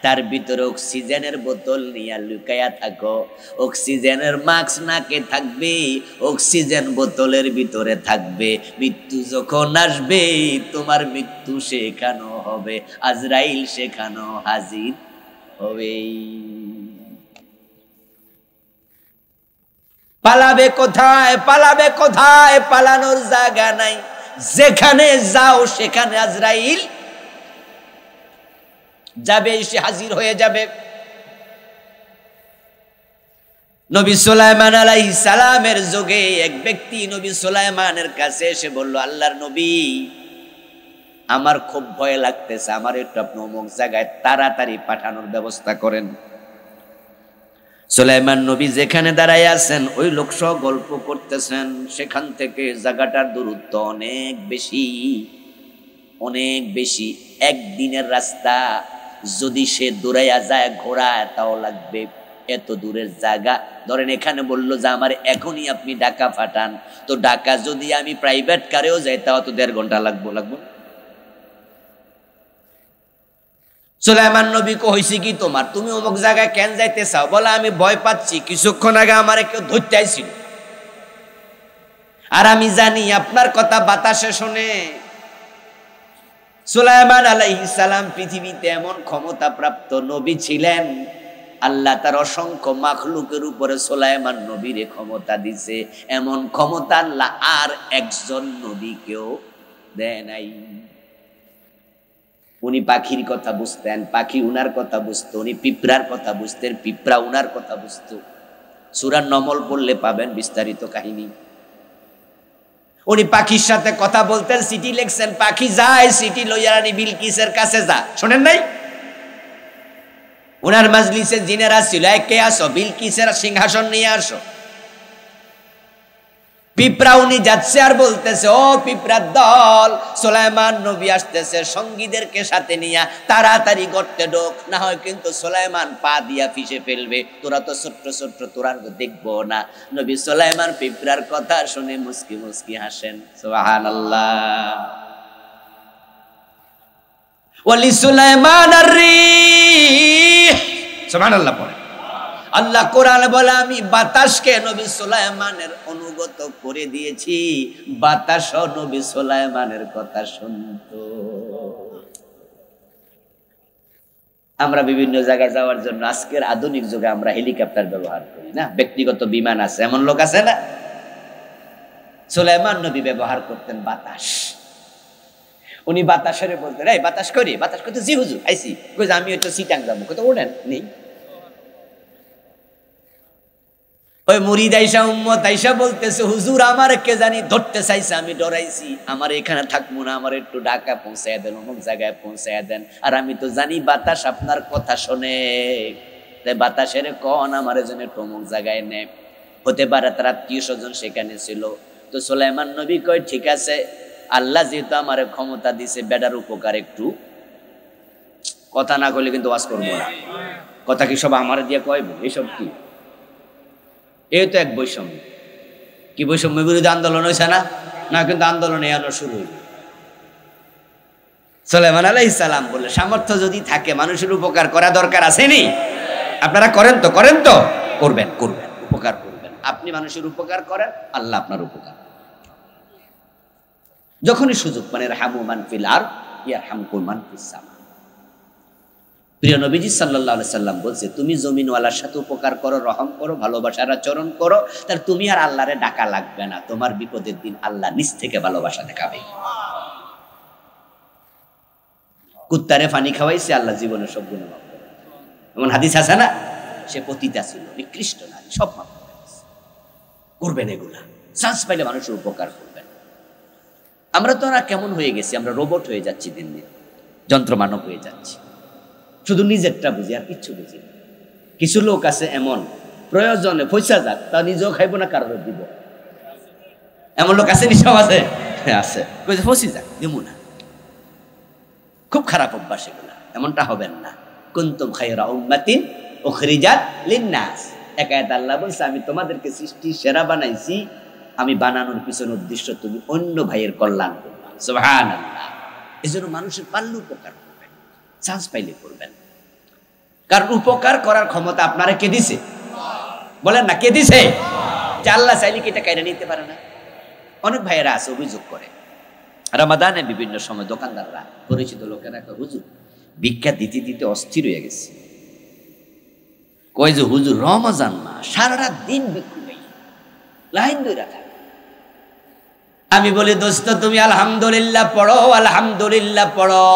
[SPEAKER 1] তার ভিতরে অক্সিজেনের বোতল নিয়ে লুকায়া থাকো, অক্সিজেনের মাস্ক নাকে থাকবে, অক্সিজেন বোতলের ভিতরে থাকবে, মৃত্যু যখন আসবে তোমার মৃত্যু সেখানো হবে, আজরাইল সেখানো হাজির হবে। পালাবে কোথায়? পালাবে কোথায়? পালানোর জায়গা নাই। যেখানে যাও সেখানে আজরাইল যাবে, এসে হাজির হয়ে যাবে। নবী সুলাইমান আলাইহিস সালামের যুগে এক ব্যক্তি নবী সুলাইমানের কাছে এসে বলল, আল্লাহর নবী, আমার খুব ভয় লাগতেছে, আমার একটু আপনি অমুক জায়গায় তাড়াতাড়ি পাঠানোর ব্যবস্থা করেন। সুলাইমান নবী যেখানে দাঁড়ায় আছেন ওই লোক সহ গল্প করতেছেন, সেখান থেকে জায়গাটার দূরত্ব অনেক বেশি, অনেক বেশি। একদিনের রাস্তা, যদি সে দৌড়াইয়া যায় ঘোড়ায় তাও লাগবে এত দূরের জায়গা। ধরেন এখানে বললো যে আমার এখনই আপনি ঢাকা পাঠান, তো ঢাকা যদি আমি প্রাইভেট কারেও যাই তাও তো 1.5 ঘন্টা লাগবো। সুলাইমান নবী কইছে কি তোমার, তুমি অমুক জায়গায় কেন যাইতে চাও? বলে আমি ভয় পাচ্ছি, কিছুক্ষণ আগে আমার কেউ ধরতে আইছিল, আর আমি জানি আপনার কথা বাতাসে শুনে। সুলাইমান আলাইহিস সালাম পৃথিবীতে এমন ক্ষমতা প্রাপ্ত নবী ছিলেন, আল্লাহ তার অসংখ্য মাখলুকের উপরে সুলাইমান নবীরে ক্ষমতা দিছে। এমন ক্ষমতা আল্লাহ আর একজন নবীকেও দেয় নাই। উনি পাখির কথা বুঝতেন, পাখি উনার কথা বুঝতো। উনি পিঁপড়ার কথা বুঝতেন, পিঁপড়া উনার কথা বুঝতো। সূরা নমল পড়লে পাবেন বিস্তারিত কাহিনী। উনি পাখির সাথে কথা বলতেন, চিঠি লিখছেন, পাখি যায় চিঠি লইয়া রানী বিলকিসের কাছে যা। শোনেন নাই? উনার মাজলিসে জিনেরা ছিল, কে আসো, বিলকিসের সিংহাসন নিয়ে আসো। পিঁপড়া উনি যাচ্ছে আর বলতেছে, ও পিঁপড়ার দল, সুলাইমান নবী আসতেছে, সঙ্গীদেরকে সাথে নিয়া তাড়াতাড়ি গর্তে ঢোক, না হয় কিন্তু সুলাইমান পা দিয়া ফিসে ফেলবে, তোরা তো ছোট্ট ছোট্ট, তোরা দেখবো না। নবী সুলাইমান পিঁপড়ার কথা শুনে মুস্কি মুস্কি হাসেন। সুবহানাল্লাহ। ওয়ালি সুলাইমান আর-রিহ, সুবহানাল্লাহ পড়ে। আল্লাহ কোরআন বলে আমি বাতাসকে নবী সুলাইমানের অনুগত করে দিয়েছি, বাতাসও নবী সুলাইমানের কথা শুনতো। আমরা বিভিন্ন জায়গায় যাওয়ার জন্য আজকের আধুনিক যুগে আমরা হেলিকপ্টার ব্যবহার করি না, ব্যক্তিগত বিমান আছে, এমন লোক আছে না? সুলাইমান নবী ব্যবহার করতেন বাতাস। উনি বাতাসের বলতেন, এই বাতাস করি, বাতাস করতে, জি হুজুর আইসি। কই আমি হয়তো সিটাং যাবো, কত ওঠেন নেই। ওই মুরিদ আইসা, উম্মত আইসা বলতেছে, হুজুর আমার কে জানি ধরতে চাইছে, আমি ডরাইছি, আমার এখানে থাকবো না, আমার একটু ঢাকা পৌঁছায় দেন, অমুক জায়গায় পৌঁছায় দেন। আর আমি তো জানি বাতাস আপনার কথা শোনে, তাই বাতাসের কন আমার জন্য একটু অমুক জায়গায় নে। হতে পারে তার আত্মীয় স্বজন সেখানে ছিল। তো সুলাইমান নবী কয়, ঠিক আছে, আল্লাহ যেহেতু আমার ক্ষমতা দিছে, বেডার উপকার একটু, কথা না কইলে কিন্তু ওয়াজ করবো না। কথা কি সব আমার দিয়ে কইব? এসব কি? এই তো এক বৈষম্য। কি বৈষম্য বিরোধী আন্দোলন হয়েছে না? না, কিন্তু আন্দোলন এখনো শুরু হইল। সুলাইমান আলাইহিস সালাম বললে, সামর্থ্য যদি থাকে মানুষের উপকার করা দরকার আসেনি? আপনারা করেন তো, করেন তো, করবেন, করবেন, উপকার করবেন। আপনি মানুষের উপকার করেন, আল্লাহ আপনার উপকার। যখনই সুযোগ মানে রাহমু মান ফিল আরদ ইয়ারহামকুম মান ফিস সামা। প্রিয় নবীজি সাল্লাল্লাহু আলাইহি সাল্লাম বলছে, তুমি জমিনওয়ালার সাথে উপকার করো, রহম করো, ভালোবাসার আচরণ করো, তাহলে তুমি আর আল্লাহরে ডাকা লাগবে না। তোমার বিপদের দিন আল্লাহ নিজ থেকে ভালোবাসা দেখাবে। কুত্তারে পানি খাওয়াইছে, আল্লাহ জীবনে সব গুনাহ মাফ করে। এমন হাদিস আছে না? সে পতিতা ছিল, নিকৃষ্ট নারী, সব মাফ করে দিয়েছে। করবেন এগুলা, চান্স পাইলে মানুষের উপকার করবেন। আমরা তো না কেমন হয়ে গেছি, আমরা রোবট হয়ে যাচ্ছি, দিন দিন যন্ত্রমানব হয়ে যাচ্ছি, শুধু নিজেরটা বুঝি আর কিচ্ছু বুঝি না। কিছু লোক আছে এমন, প্রয়োজনে পয়সা যাক তা নিজেও খাইবো না, কারোর দিব। এমন লোক আছে নি সমাজে? আছে। ফসি যাক দিব না। খুব খারাপ অভ্যাস এগুলা, এমনটা হবেন না। কুনতুম খায়রা উম্মাতিন উখরিজাত লিন-নাস। এক আয়াত আল্লাহ বলছে, আমি তোমাদেরকে সৃষ্টি সেরা বানাইছি, আমি বানানোর পিছনে উদ্দেশ্য তুমি অন্য ভাইয়ের কল্যাণ করবা। সুবহানাল্লাহ। এজন্য মানুষের পারলে উপকার করবেন, চান্স পাইলে করবেন। কারণ উপকার করার ক্ষমতা আপনারা কে দিছে? বলেন না, কে দিছে? যে আল্লাহ চাইলে কি এটা কাইরা নিতে পারে না? অনেক ভাইয়েরা আছে অভিযোগ করে, রমাদানে বিভিন্ন সময় দোকানদাররা, পরিচিত লোকেরা, হুজুর ভিক্ষা দিতে দিতে অস্থির হয়ে গেছে। কয় যে হুজুর রমজান মাস, সারা রাত দিন ভিক্ষু নেই, লাইন ধরে থাকে। আমি বলি, দোস্ত তুমি আলহামদুলিল্লাহ পড়ো, আলহামদুলিল্লাহ পড়ো,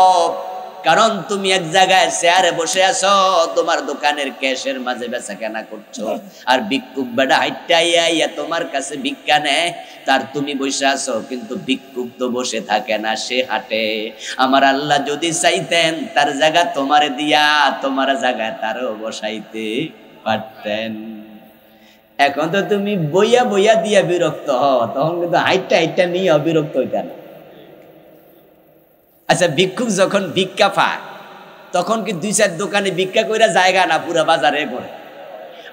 [SPEAKER 1] কারণ তুমি এক জায়গায় চেয়ারে বসে আছো, তোমার দোকানের ক্যাশের মাঝে বেচা কেনা করছো, আর ভিক্ষুক বেটা হাইটা আইয়া তোমার কাছে ভিক্ষা নেয়, তার তুমি বসে আছো, কিন্তু ভিক্ষুক তো বসে থাকে না, সে হাঁটে। আমার আল্লাহ যদি চাইতেন তার জায়গা তোমার দিয়া তোমার জায়গায় তারও বসাইতে পারতেন। এখন তো তুমি বইয়া বইয়া দিয়া বিরক্ত হও, তখন কিন্তু হাইটটা হাইটটা নিয়ে বিরক্ত হইতে না। আচ্ছা, ভিক্ষুক যখন ভিক্ষা পায় তখন কি 2-4 দোকানে ভিক্ষা কইরা জায়গা না পুরা বাজারে করে?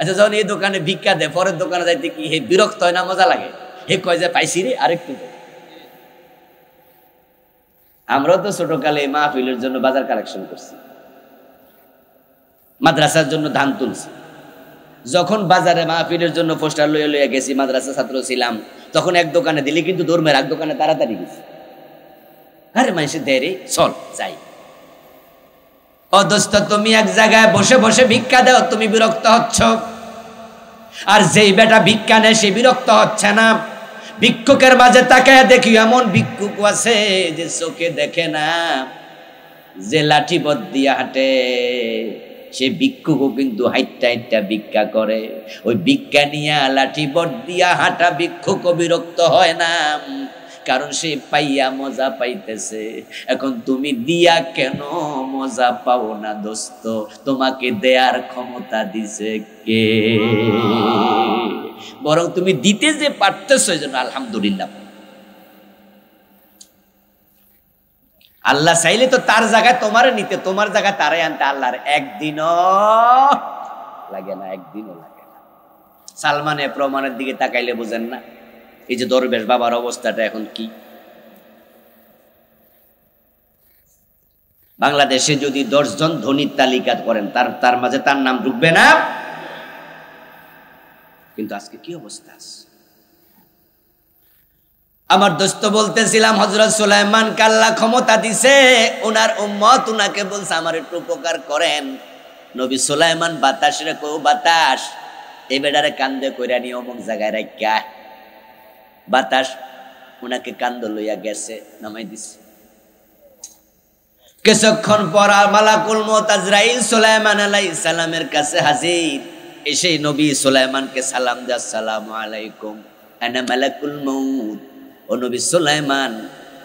[SPEAKER 1] আচ্ছা, যখন এই দোকানে ভিক্ষা দেয় পরের দোকানে যাইতে কি হে বিরক্ত হয় না মজা লাগে? হে কয় যে পাইছি রে আরেকটু। আমরাও তো ছোটকালে মাহফিলের জন্য বাজার কালেকশন করছি, মাদ্রাসার জন্য ধান তুলছি। যখন বাজারে মাহফিলের জন্য পোস্টার লইয়া লইয়া গেছি, মাদ্রাসা ছাত্র ছিলাম, তখন এক দোকানে দিলি কিন্তু দৌড়মের এক দোকানে তাড়াতাড়ি গেছি। আরে মানুষে দেরি, চল যাই। ও দোস্ত, তুমি এক জায়গায় বসে বসে ভিক্ষা দাও, তুমি বিরক্ত হচ্ছ, আর যেই বেটা ভিক্ষা নেয় সে বিরক্ত হচ্ছে না। ভিক্ষুকের মাঝে তাকায় দেখি এমন ভিক্ষুক আছে যে চোখে দেখে না, যে লাঠি বদ দিয়া হাঁটে, সে ভিক্ষুকও কিন্তু হাইটটা হাইটটা ভিক্ষা করে। ওই ভিক্ষা নিয়া লাঠি বদ দিয়া হাঁটা ভিক্ষুক বিরক্ত হয় না, কারণ সে পাইয়া মজা পাইতেছে। এখন তুমি দিয়া কেন মজা পাও না দোস্ত? তোমাকে দেয়ার ক্ষমতা দিছে কে? বরং তুমি দিতে যে পারতেছো এই জন্য আলহামদুলিল্লাহ। আল্লাহ চাইলে তো তার জায়গায় তোমারে নিতে, তোমার জায়গায় তারে আনতে আল্লাহর একদিনও লাগে না, একদিনও লাগে না। সালমানে প্রমাণের দিকে তাকাইলে বুঝেন না এই যে দরবেশ বাবার অবস্থাটা এখন কি? বাংলাদেশে যদি 10 জন ধনীর তালিকা করেন তার মাঝে তার নাম ঢুকবে না। কিন্তু আজকে কি অবস্থা? আমার দোস্ত বলতেছিলাম, হযরত সুলাইমানকে আল্লাহ ক্ষমতা দিছে, ওনার উম্মত উনাকে বলছে আমার একটু উপকার করেন। নবী সুলাইমান বাতাস রে কো বাতাস, এই বেডারে কান্দে কইরা নিয়ে অমুক জায়গায় রাখিয়া। বাতাস উনাকে কান্দ লইয়া গেছে, নামাই দিছে। কিছুক্ষণ পর মালাকুল মউত আজরাইল সুলাইমান আলাইহিস সালামের কাছে হাজির। এসে নবী সুলাইমানকে সালাম দেয়, আসসালামু আলাইকুম, আনা মালাকুল মউত। ও নবী সুলাইমান,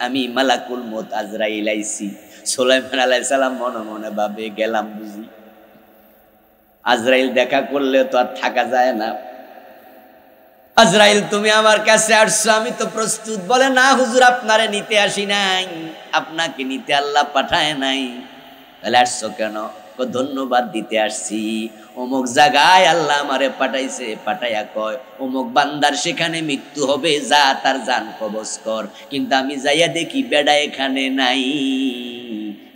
[SPEAKER 1] আমি মালাকুল মউত আজরাইল আইছি। সুলাইমান আলাইহিস সালাম মনে মনে ভাবে গেলাম বুঝি, আজরাইল দেখা করলে তো আর থাকা যায় না। আজরাইল তুমি আমার কাছে আসছো, আমি তো প্রস্তুত। বলে না হুজুর, আপনারে নিতে আসি নাই, আপনাকে নিতে আল্লাহ পাঠায় নাই। তাহলে আসছো কেন? ধন্যবাদ দিতে আসছি। অমুক জায়গায় আল্লাহ আমারে পাঠাইছে, পাঠাইয়া কয় অমুক বান্দার সেখানে মৃত্যু হবে, যা তার জান কবজ কর। কিন্তু আমি যাইয়া দেখি বেডা এখানে নাই,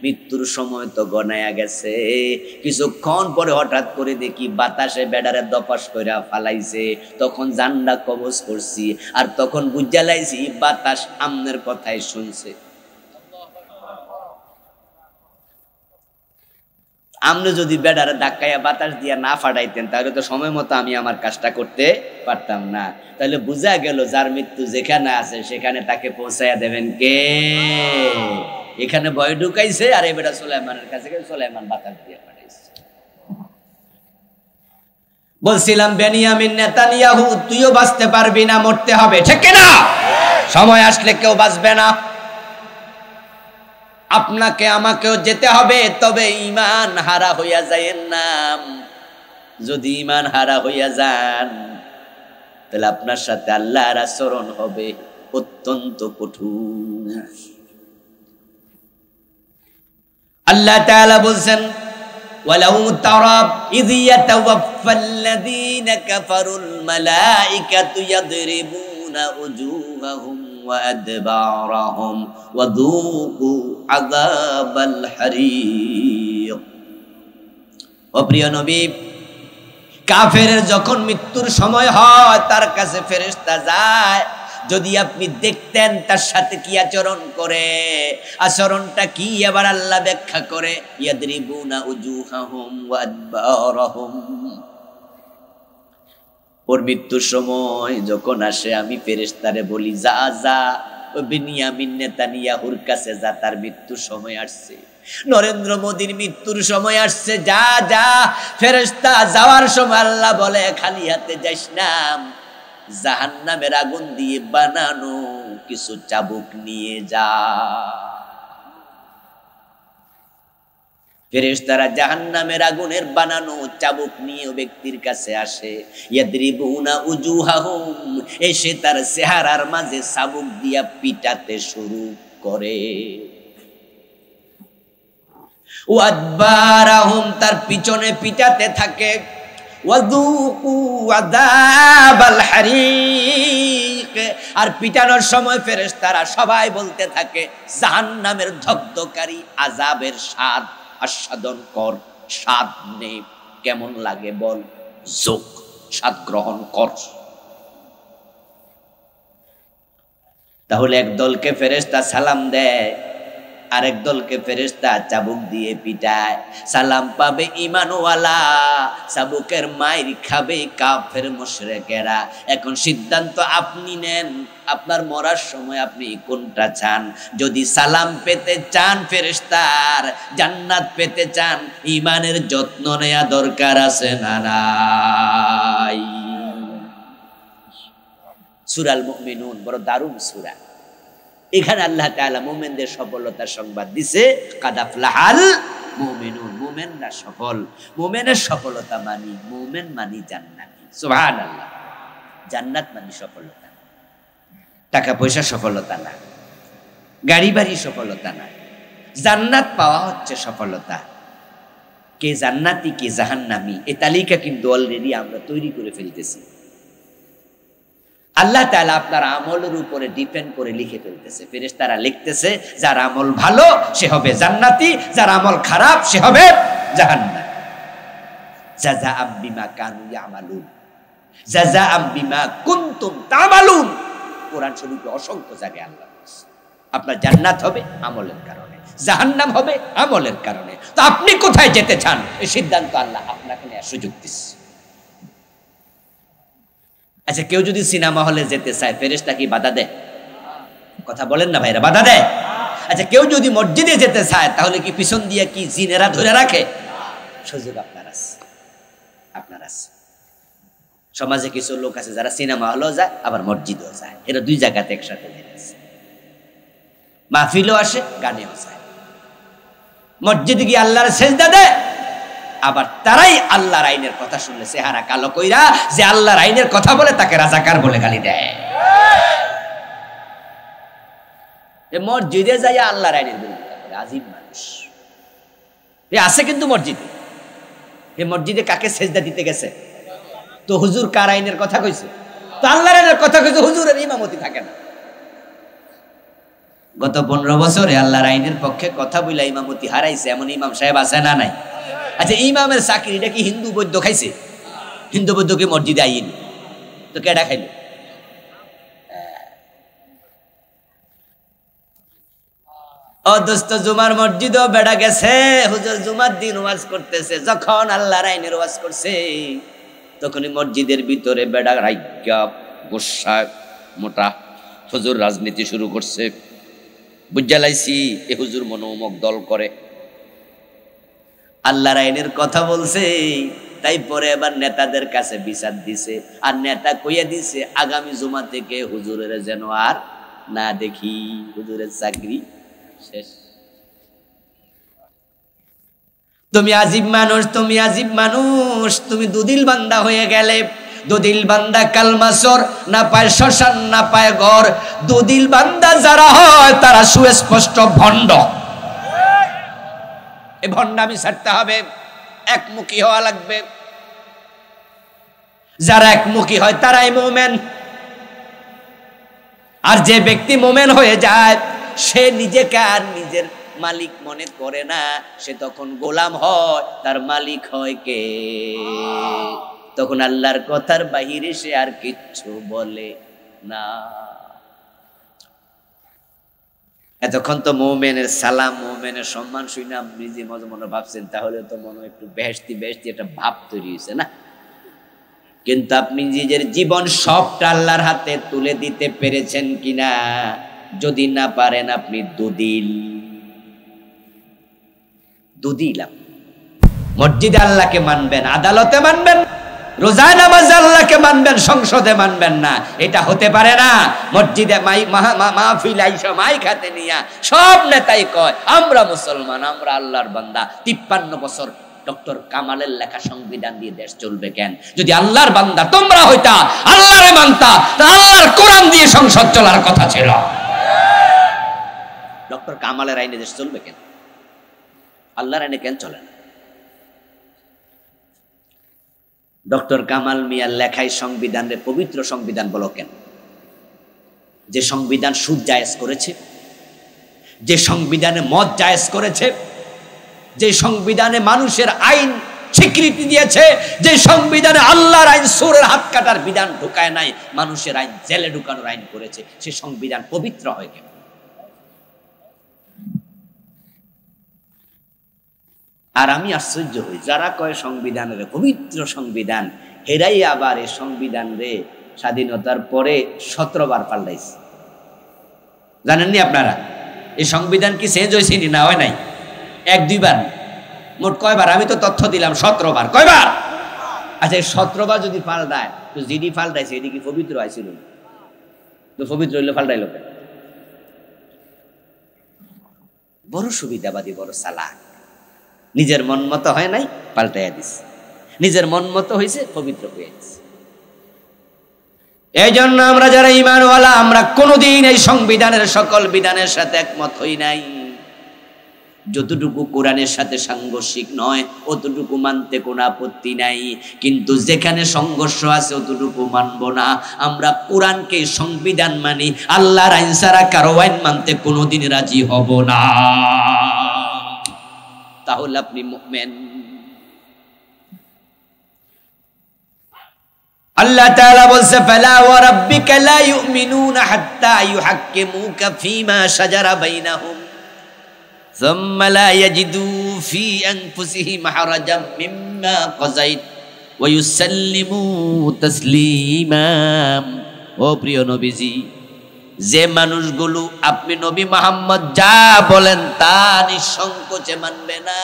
[SPEAKER 1] মৃত্যুর সময় তো গনায়া গেছে। কিছুক্ষণ পরে হঠাৎ করে দেখি বাতাসে বেডারে দপাস কইরা ফালাইছে। তখন জানডা কবজ করছি, আর তখন বুঝা লাইছি বাতাস আমনের কথাই শুনছে। আপনি যদি বেডারে ধাক্কাইয়া বাতাস দিয়া না ফাটাইতেন তাহলে তো সময় মতো আমি আমার কাজটা করতে পারতাম না। তাহলে বুঝা গেল যার মৃত্যু যেখানে আছে সেখানে তাকে পৌঁছাইয়া দেবেন কে? এখানে ভয় ঢুকাইছে, আর এই বেটা সুলাইমানের কাছে গেছে, সুলাইমান বাতাস দিয়া ফাটাইছে। বলছিলাম বেনিয়ামিন নেতানিয়াহু, তুইও বাঁচতে পারবি না, মরতে হবে, ঠিক না? সময় আসলে কেউ বাঁচবে না, আপনাকে আমাকেও যেতে হবে। তবে ঈমান হারা হইয়া যায়েন না। যদি ঈমান হারা হইয়া যান তাহলে আপনার সাথে আল্লাহর আচরণ হবে অত্যন্ত কঠোর। আল্লাহ তাআলা বলছেন, ওয়ালাউ তারা ইয ইয়াতাওয়াফফাল্লাযীনা কাফারুল মালাইকাতু ইয়াদরিবুনা উজুহাহুম ওয়া আদবারহুম ওয়া যুকু আযাবাল হারিক। ও প্রিয় নবী, কাফেরের যখন মৃত্যুর সময় হয় তার কাছে ফেরেশতা যায়, যদি আপনি দেখতেন তার সাথে কি আচরণ করে, আচরণটা কি আবার আল্লাহ ব্যাখ্যা করে, ইয়াদরিবুনা উজুহাহুম ওয়া আদবারহুম। ওর মৃত্যুর সময় যখন আসে আমি ফেরেশতারে বলি, যা যা ওই বেনিয়ামিন নেতানিয়াহুর কাছে যা, তার মৃত্যুর সময় আসছে। নরেন্দ্র মোদীর মৃত্যুর সময় আসছে, যা যা। ফেরেশতা যাওয়ার সময় আল্লাহ বলে, খালি হাতে যাইস না, জাহান্নামের আগুন দিয়ে বানানো কিছু চাবুক নিয়ে যা। ফেরেশতারা জাহান্নামের আগুনের বানানো চাবুক নিয়ে ব্যক্তির কাছে আসে, ইয়াদরিবুনা উজুহাহুম, এসে তার চেহারার মাঝে চাবুক দিয়া পিটাতে শুরু করে। ওয়াদবারাহুম, তার পিছনে পিটাতে থাকে। ওয়াযুকু আযাবাল হারিক, আর পিটানোর সময় ফেরেশতারা সবাই বলতে থাকে জাহান্নামের দগ্ধকারী আযাবের স্বাদ আস্বাদন কর, স্বাদ নে, কেমন লাগে বল, যোগ, স্বাদ গ্রহণ কর। তাহলে এক দলকে ফেরেশতা সালাম দেয়, আরেক দলকে ফেরেশতা চাবুক দিয়ে পিটায়। সালাম পাবে ঈমানওয়ালা, চাবুকের মাইর খাবে কাফের মুশরিকেরা। এখন সিদ্ধান্ত আপনি নেন, আপনার মরার সময় আপনি কোনটা চান? যদি সালাম পেতে চান ফেরেশতার, জান্নাত পেতে চান, ঈমানের যত্ন নেওয়া দরকার আছে না নাই? সূরা আল মুমিনুন বড় দারুণ সূরা। এখানে আল্লাহ তাআলা মুমিনদের সফলতার সংবাদ দিছে, কাদ আফলাহাল মুমিনুন, মুমিনরা সফল। মুমিনের সফলতা মানি, মুমিন মানি জান্নাতি। সুবহানাল্লাহ। জান্নাত মানি সফলতা, টাকা পয়সা সফলতা না, গাড়ি বাড়ি সফলতা না, জান্নাত পাওয়া হচ্ছে সফলতা। কে জান্নাতি কে জাহান্নামী এই তালিকা কিন্তু অলরেডি আমরা তৈরি করে ফেলতেছি। আল্লাহ তাআলা আপনার আমলের উপরে ডিপেন্ড করে লিখে ফেলতেছে। ফেরেশতারা লিখতেছে যার আমল ভালো সে হবে জান্নাতি, যার আমল খারাপ সে হবে জাহান্নামী। জাযাআম বিমা কানু ইয়ামালুন, জাযাআম বিমা কুনতুম তা'মালুন। কোরআন শরীফে অসংখ্য জায়গায় আল্লাহ বলেছে আপনার জান্নাত হবে আমলের কারণে, জাহান্নাম হবে আমলের কারণে। তো আপনি কোথায় যেতে চান এই সিদ্ধান্ত আল্লাহ আপনাকে নেওয়ার সুযোগ দিচ্ছে। আচ্ছা, কেউ যদি সিনেমা হলে যেতে চায় ফেরেশতা কি বাধা দেয়? কথা বলেন না ভাইরা, বাধা দেয়? আচ্ছা, কেউ যদি মসজিদে যেতে চায় তাহলে কি পিছন দিয়ে কি জিনেরা ধরে রাখে? সুযোগ আপনার আছে, আপনার আছে। সমাজে কিছু লোক আছে যারা সিনেমা হলেও যায় আবার মসজিদেও যায়, এরা দুই জায়গাতে একসাথে যেতেছে। মাহফিলও আসে, গানেও যায়, মসজিদে গিয়ে আল্লাহর সেজদা দেয়, আবার তারাই আল্লাহর আইনের কথা শুনলে চেহারা কালো কইরা যে আল্লাহর আইনের কথা বলে তাকে রাজাকার বলে গালি দেয়। মসজিদে যাইয়া আল্লাহর আইনের বিরোধিতা করে আজীব মানুষ এ আছে। কিন্তু মসজিদে, এই মসজিদে কাকে সেজদা দিতে গেছে? তো হুজুর কার আইনের কথা কইছে? তো আল্লাহর আইনের কথা কইছে, হুজুরের ইমামতি থাকে না। গত 15 বছরে আল্লাহর আইনের পক্ষে কথা বইলা ইমামতি হারাইছে এমন ইমাম সাহেব আছে না নাই? আচ্ছা, ইমামের চাকরিটা কি হিন্দু বৈদ্য খাইছে? হিন্দু বৈদ্যকে মসজিদে আইন তো কেডা খাইল? ও দোস্ত, জুমার মসজিদও বেড়া গেছে, হুজুর জুমার দিন ওয়াজ করতেছে। যখন আল্লাহর আইনের ওয়াজ করছে তখনই মসজিদের ভিতরে বেড়া রাইগা গোসা মোটা হুজুর রাজনীতি শুরু করছে। বুঝালাইছি এ হুজুর মনোমক দল করে, আল্লাহর আইনের কথা বলছে, তাই পরে এবার নেতাদের কাছে বিচার দিছে। আর নেতা কইয়া দিছে আগামী জুমা থেকে হুজুরের যেন আর না দেখি, হুজুরের চাকরি শেষ। তুমি আজীব মানুষ, তুমি আজীব মানুষ, তুমি দুদিল বান্দা হয়ে গেলে। দুদিল বান্দা কালমাসর না পায় শ্মশান না পায় ঘর। দুদিল বান্দা যারা হয় তারা সুস্পষ্ট ভণ্ড। এই ভণ্ডামি ছাড়তে হবে, একমুখী হওয়া লাগবে। যারা একমুখী হয় তারাই মুমিন। আর যে ব্যক্তি মুমিন হয়ে যায় সে নিজেকে আর নিজের মালিক মনে করে না, সে তখন গোলাম হয়, তার মালিক হয় কে? তখন আল্লাহর কথার বাহিরে সে আর কিচ্ছু বলে না। এতক্ষণ তো মুমিনের সালাম, মুমিনের সম্মান শুনে আপনি যে মনে ভাবছেন, তাহলে তো মনে একটু বেহেশতি বেহেশতি একটা ভাব তৈরি হয়েছে না? কিন্তু আপনি নিজের জীবন সবটা আল্লাহর হাতে তুলে দিতে পেরেছেন কিনা? যদি না পারেন আপনি দুদিল। মসজিদে আল্লাহকে মানবেন, আদালতে মানবেন, রোজা নামাজে আল্লাহকে মানবেন, সংসদে মানবেন না, এটা হতে পারে না। মসজিদে মাহফিল আইসা মাই খাতে নিয়া সব নেতাই কয় আমরা মুসলমান, আমরা আল্লাহর বান্দা। 53 বছর ডক্টর কামালের লেখা সংবিধান দিয়ে দেশ চলবে কেন? যদি আল্লাহর বান্দা তোমরা হইতা, আল্লাহরে মানতা, তা আল্লাহর কোরআন দিয়ে সংসদ চলার কথা ছিল। ডক্টর কামালের আইনে দেশ চলবে কেন? আল্লাহর আইনে কেন চলে না? ডক্টর কামাল মিয়ার লেখায় সংবিধানের পবিত্র সংবিধান বলো কেন? যে সংবিধান সুদ জায়েজ করেছে, যে সংবিধানে মদ জায়েজ করেছে, যে সংবিধানে মানুষের আইন স্বীকৃতি দিয়েছে, যে সংবিধানে আল্লাহর আইন চোরের হাত কাটার বিধান ঢুকায় নাই, মানুষের আইন জেলে ঢুকানোর আইন করেছে, সে সংবিধান পবিত্র হয় কেন? আর আমি আশ্চর্য হই, যারা কয় সংবিধানের পবিত্র সংবিধান, হেরাই আবার এই সংবিধান রে স্বাধীনতার পরে 17 বার পাল্টাইছে। জানেননি আপনারা এই সংবিধান কি চেঞ্জ হয়েছে না হয় নাই? 1-2 বার, মোট কয়বার? আমি তো তথ্য দিলাম 17 বার। কয়বার? আচ্ছা 17 বার যদি পাল্টায়, তো যিনি পাল্টাইছে এটি কি পবিত্র হয়েছিল? তো পবিত্র হইলে পাল্টাইল কেন? বড় সুবিধাবাদী, বড় চালাক। নিজের মন মতো হয় নাই, পাল্টাইয়া দিস। নিজের মন মতো হয়েছে, পবিত্র হয়ে গেছে। এই জন্য আমরা যারা ঈমানওয়ালা, আমরা কোনোদিন এই সংবিধানের সকল বিধানের সাথে একমত হই নাই। যতটুকু কোরআনের সাথে সাংঘর্ষিক নয় অতটুকু মানতে কোনো আপত্তি নাই, কিন্তু যেখানে সংঘর্ষ আছে অতটুকু মানব না। আমরা কোরআনকে সংবিধান মানি, আল্লাহর আইন ছাড়া কারো আইন মানতে কোনোদিন রাজি হব না। তাহলে আপনি মুমিন। আল্লাহ তাআলা বলছে ফালা ওয়া রাব্বিকা লা ইউমিনুনা হাত্তা ইউহাক্কিমুকা ফীমা শাজারা বাইনাহুম সুম্মা লা ইয়াজিদু ফী আনফুসিহিম হারাজাম মিম্মা কাযাইত ওয়া ইউসাল্লিমু তাসলিমা। ও প্রিয় নবীজি, যে মানুষগুলো আপনি নবী মুহাম্মদ যা বলেন তা নিঃসংকোচে মানবে না,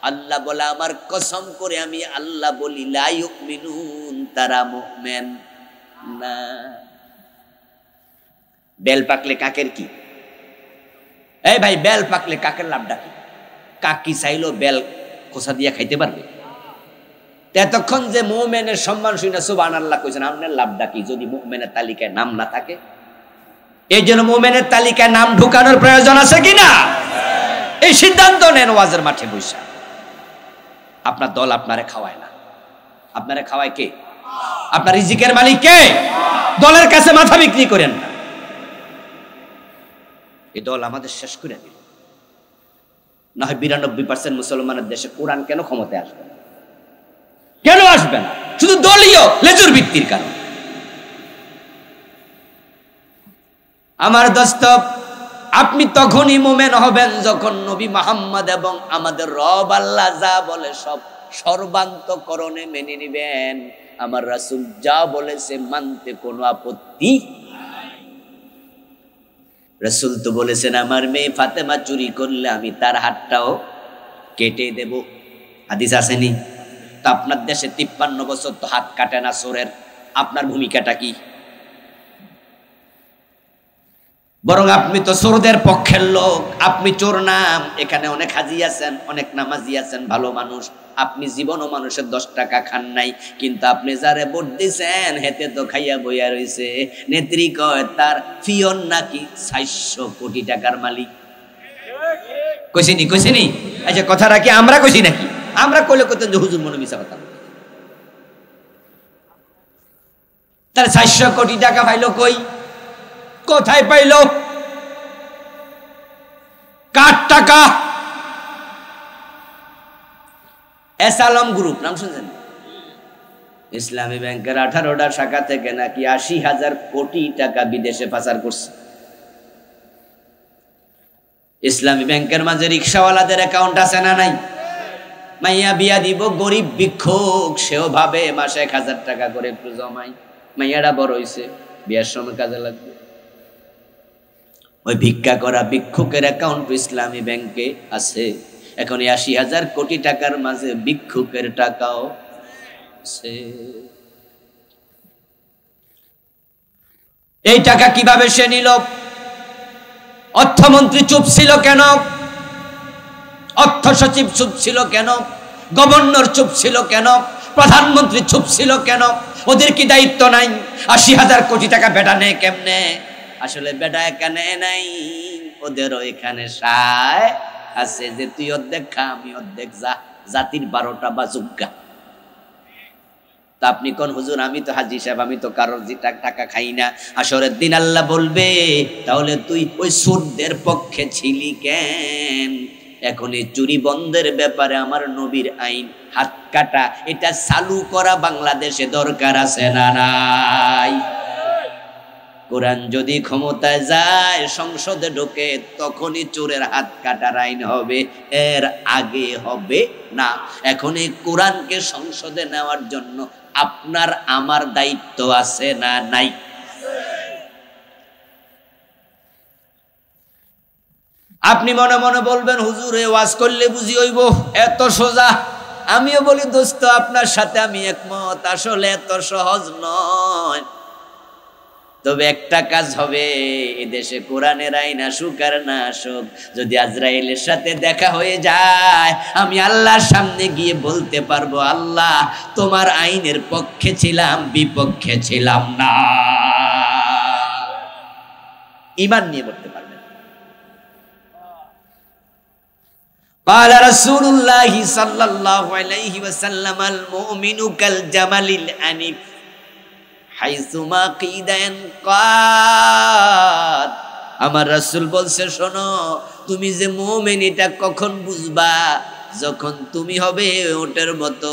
[SPEAKER 1] আল্লাহ বলে আমার কসম করে আমি আল্লাহ বলি লা ইউমিনুন, তারা মুমিন না। বেল পাকলে কাকের কি? এই ভাই, বেল পাকলে কাকের লাভটা কি? কাক কি চাইলো বেল কোসা দিয়া খাইতে পারবে? এতক্ষণ যে মুমিনের সম্মান শুনে সুবহানাল্লাহ কইছেন, আপনার লাভটা কি যদি মুমিনের তালিকায় নাম না থাকে? এই জন্য মুমিনের তালিকায় নাম ঢুকানোর প্রয়োজন আছে কিনা? এই সিদ্ধান্ত নেন ওয়াজের মাঠে বসে। আপনার দল আপনারে খাওয়ায় না, আপনারে খাওয়ায় কে? আপনার রিজিকের মালিক কে? দলের কাছে মাথা বিক্রি করেন না। এই দল আমাদের শেষ করে দিল। না হয় 92% মুসলমানের দেশে কোরআন কেন ক্ষমতায় আসবে না? কেন আসবে না? শুধু দলীয় লেজুর ভিত্তির কারণ। আমার দোস্ত, আপনি তখনই মুমিন হবেন যখন নবী মুহাম্মদ এবং আমাদের রব আল্লাহ যা বলে সব সর্বান্তকরণে মেনে নেবেন। আমার রাসূল যা বলেছে মানতে কোনো আপত্তি নাই। রাসূল তো বলেছেন আমার মেয়ে ফাতেমা চুরি করলে আমি তার হাতটাও কেটে দেব। হাদিস আসেনি? তো আপনার দেশে 53 বছর তো হাত কাটে না চোরের, আপনার ভূমিকাটা কি? বরং আপনি তো চোরদের পক্ষের লোক, আপনি চোর নাম। এখানে অনেক হাজি আছেন, অনেক নামাজি আছেন, ভালো মানুষ। আপনি জীবনও মানুষের 10 টাকা খান নাই, কিন্তু আপনি যারে ভোট দিছেন হেতে তো খাইয়া বইয়া রয়েছে। নেত্রী কয় তার ফিয়ন নাকি 400 কোটি টাকার মালিক। কইছিনি? আচ্ছা কথাটা কি আমরা কইছি নাকি? আমরা কইলে কইতেন যে হুজুর মনে মিছা কথা। তার 400 কোটি টাকা পাইলো কই? কোথায় পাইল? কার টাকা? এসালম গ্রুপ নাম শুনছেন? ইসলামী ব্যাংকের 18টা শাখা থেকে নাকি 80,000 কোটি টাকা বিদেশে পাচার করছে। ইসলামী ব্যাংকের মাঝে রিক্সাওয়ালাদের অ্যাকাউন্ট আছে না নাই? মাইয়া বিয়া দিব গরিব ভিক্ষুক, সেও ভাবে মাসে 1000 টাকা করে একটু জমাই। মাইয়াটা বড় হইছে, বিয়ার সময় কাজে লাগবে। ওই ভিক্ষা করা ভিক্ষুকের অ্যাকাউন্ট ইসলামী ব্যাংকে আছে। এখন 80,000 কোটি টাকার মাঝে ভিক্ষুকের টাকাও ঢুকছে। এই টাকা কিভাবে সে নিল? অর্থমন্ত্রী চুপ ছিল কেন? অর্থ সচিব চুপ ছিল কেন? গভর্নর চুপ ছিল কেন? প্রধানমন্ত্রী চুপ ছিল কেন? ওদের কি দায়িত্ব নাই? ৮০,০০০ কোটি টাকা বেটা নেয় কেমনে? আসলে বেটা এখানে নাই, ওদেরও এখানে সায় আছে যে তুই অর্ধেক খা, আমি অর্ধেক, যা, জাতির ১২টা বাজুগা। তা আপনি কোন হুজুর, আমি তো হাজী সাহেব, আমি তো কারোর টাকা খাই না। আসরের দিন আল্লাহ বলবে, তাহলে তুই ওই সুরদের পক্ষে ছিলি কেন? এখন এই চুরি বন্ধের ব্যাপারে আমার নবীর আইন হাত কাটা, এটা চালু করা বাংলাদেশে দরকার আছে না নাই? কোরআন যদি ক্ষমতায় যায়, সংসদে ঢোকে, তখনই চোরের হাত কাটার আইন হবে, এর আগে হবে না। এখন এই কোরআনকে সংসদে নেওয়ার জন্য আপনার আমার দায়িত্ব আছে না নাই? আপনি মনে মনে বলবেন, হুজুর এ ওয়াজ করলে বুঝি হইব, এত সোজা? আমিও বলি দোস্ত, আপনার সাথে আমি একমত, আসলে এত সহজ নয়। তবে একটা কাজ হবে, এদেশে কোরআনের আইন আসুক আর না আসুক, যদি আজরাইলের সাথে দেখা হয়ে যায়, আমি আল্লাহর সামনে গিয়ে বলতে পারবো, আল্লাহ তোমার আইনের পক্ষে ছিলাম, বিপক্ষে ছিলাম না। ঈমান নিয়ে বলতে পারবেন। قال رسول الله صلى الله عليه وسلم المؤمن كالجمل الأنيف হাইসুমা কিদান কাদ। আমার রাসূল বলছে, শোনো, তুমি যে মুমিন এটা কখন বুঝবা? যখন তুমি হবে ওটের মতো,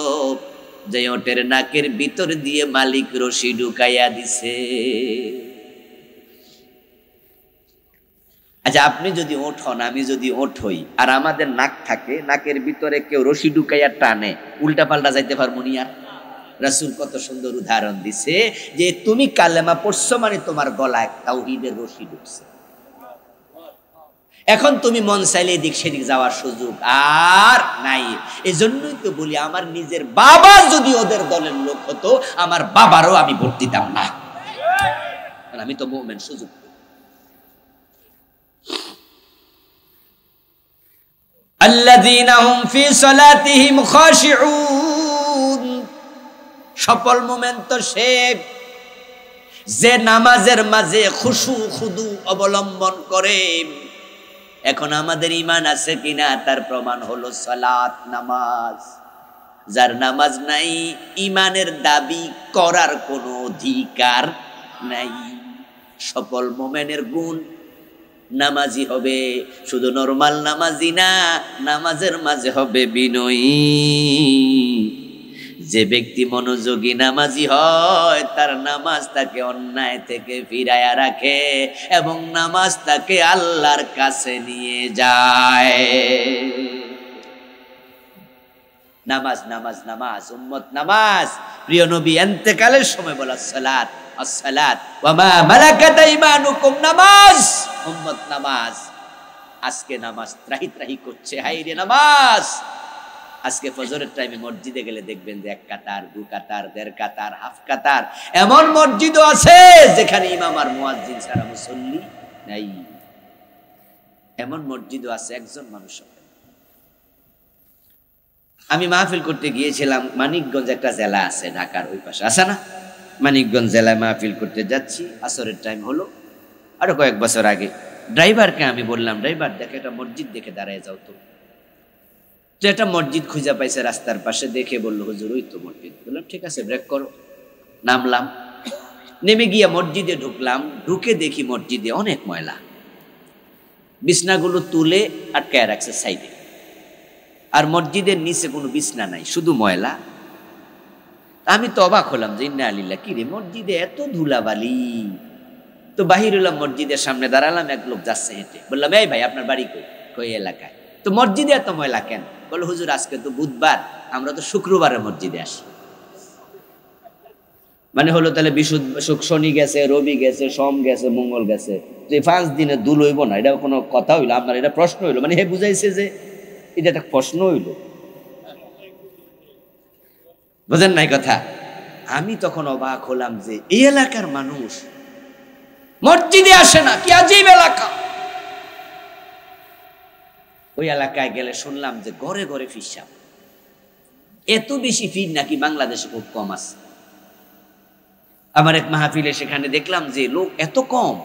[SPEAKER 1] যে ওটের নাকের ভিতর দিয়ে মালিক রশি ঢুকাইয়া দিছে। আচ্ছা, আপনি যদি ওঠ হন, আমি যদি ওঠ হই, আর আমাদের নাক থাকে, নাকের ভিতরে কেউ রশি ঢুকাইয়া টানে, উল্টা পাল্টা যাইতে পারবো নি? আর রাসূল কত সুন্দর উদাহরণ দিছে, যে তুমি কালেমা পড়ছো মানে তোমার গলায় তাওহীদের রশি ঢুকছে। এখন তুমি মন চাইলে এদিক সেদিক যাওয়ার সুযোগ আর নাই। এজন্যই তো বলি, আমার নিজের বাবা যদি ওদের দলের লোক হতো, আমার বাবারও আমি ভোট দিতাম না, কারণ আমি তো মুমিন। সুযোগ আল্লাযীনা হুম ফি সালাতিহিম খাশিউন, সফল মুমিন তো সে যে নামাজের মাঝে খুশু খুদু অবলম্বন করে। এখন আমাদের ঈমান আছে কিনা তার প্রমাণ হলো সালাত, নামাজ। যার নামাজ নাই, ঈমানের দাবি করার কোনো অধিকার নাই। সফল মুমিনের গুণ, নামাজি হবে, শুধু নরমাল নামাজি না, নামাজের মাঝে হবে বিনয়ী। যে ব্যক্তি মনোযোগী নামাজি হয়, তার নামাজ তাকে অন্যায় থেকে ফিরায়া রাখে এবং নামাজ তাকে আল্লাহর কাছে নিয়ে যায়। নামাজ, নামাজ, নামাজ, উম্মত নামাজ। প্রিয় নবী ইন্তেকালের সময় বলা, সালাত আসসালাত ওয়া মা মালাকাত আইমানুকুম, নামাজ, উম্মত নামাজ। আজকে নামাজ ত্রাহি ত্রাহি করছে, হায়রে নামাজ। আজকে ফজরের টাইমে মসজিদে গেলে দেখবেন যে 1 কাতার, 2 কাতার, 1.5 কাতার, হাফ কাতার। এমন মসজিদও আছে যেখানে ইমাম আর মুয়াজ্জিন ছাড়া মুসল্লি নাই। এমন মসজিদও আছে একজন মানুষ। আমি মাহফিল করতে গিয়েছিলাম, মানিকগঞ্জ একটা জেলা আছে ঢাকার ওই পাশে, আছে না? মানিকগঞ্জ জেলায় মাহফিল করতে যাচ্ছি, আসরের টাইম হলো, আরো কয়েক বছর আগে। ড্রাইভারকে আমি বললাম, ড্রাইভার দেখে একটা মসজিদ দেখে দাঁড়ায় যাও তো। তো একটা মসজিদ খুঁজে পাইছে রাস্তার পাশে, দেখে বললো, হুজুর ওই তো মসজিদ। বললাম ঠিক আছে, ব্রেক করো। নামলাম, নেমে গিয়ে মসজিদে ঢুকলাম। ঢুকে দেখি মসজিদে অনেক ময়লা, বিছনাগুলো তুলে আটকায় রাখছে সাইডে, আর মসজিদের নিচে কোনো বিছনা নাই, শুধু ময়লা। আমি তো অবাক হলাম যে ইন্না আলিল্লাহ, কি রে মসজিদে এত ধুলাবালি। তো বাহির হলাম, মসজিদের সামনে দাঁড়ালাম, এক লোক যাচ্ছে হেঁটে। বললাম, এই ভাই আপনার বাড়ি কই? কই এলাকায়। তো মসজিদে এত ময়লা কেন? বললো, হুজুর আজকে তো বুধবার, আমরা তো শুক্রবারে মসজিদে আসি। মানে হলো তাহলে শনি গেছে, রবি গেছে, সোম গেছে, মঙ্গল গেছে, তো এই 5 দিনে দুল হইব না? এটা কোনো কথা হইলো? আপনার এটা প্রশ্ন হইলো? মানে হে বুঝাইছে যে এটা একটা প্রশ্ন হইল। বুঝেন নাই কথা? আমি তখন অবাক হলাম যে এই এলাকার মানুষ মসজিদে আসে না, কি আজীব এলাকা। ওই এলাকায় গেলে শুনলাম যে ঘরে ঘরে ফিরসাব। এত বেশি ফির নাকি বাংলাদেশে খুব কম আছে। আমার এক মাহফিলে সেখানে দেখলাম যে লোক এত কম,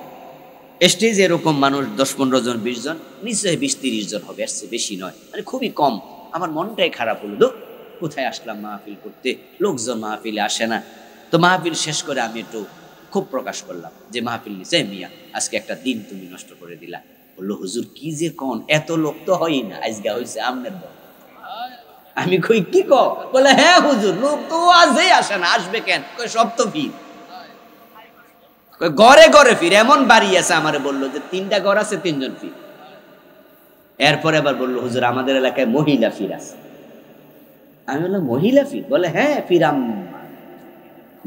[SPEAKER 1] স্টেজে এরকম মানুষ 10-15 জন 20 জন, নিশ্চয়ই 20-30 জন হবে, আসছে বেশি নয়, মানে খুবই কম। আমার মনটাই খারাপ হলো, কোথায় আসলাম মাহফিল করতে, লোকজন মাহফিলে আসে না। তো মাহফিল শেষ করে আমি একটু খুব প্রকাশ করলাম যে মাহফিল নিচে মিয়া, আজকে একটা দিন তুমি নষ্ট করে দিলা। বললো হুজুর কি যে কোন, এত লোক তো হয়ই না, আজকে হয়েছে আমনের দল। আমি কই কি ক? বলে হ্যাঁ হুজুর, লোক তো আজই আসে না, আসবে কেন? সব তো ভিড়, ঘরে ঘরে ফির। এমন বাড়ি আছে, আমারে বললো যে 3টা ঘর আছে, 3 জন ফির। এরপরে আবার বললো হুজুর আমাদের এলাকায় মহিলা ফির আছে। আমি বললাম মহিলা ফির? বলে হ্যাঁ ফির আম্মা,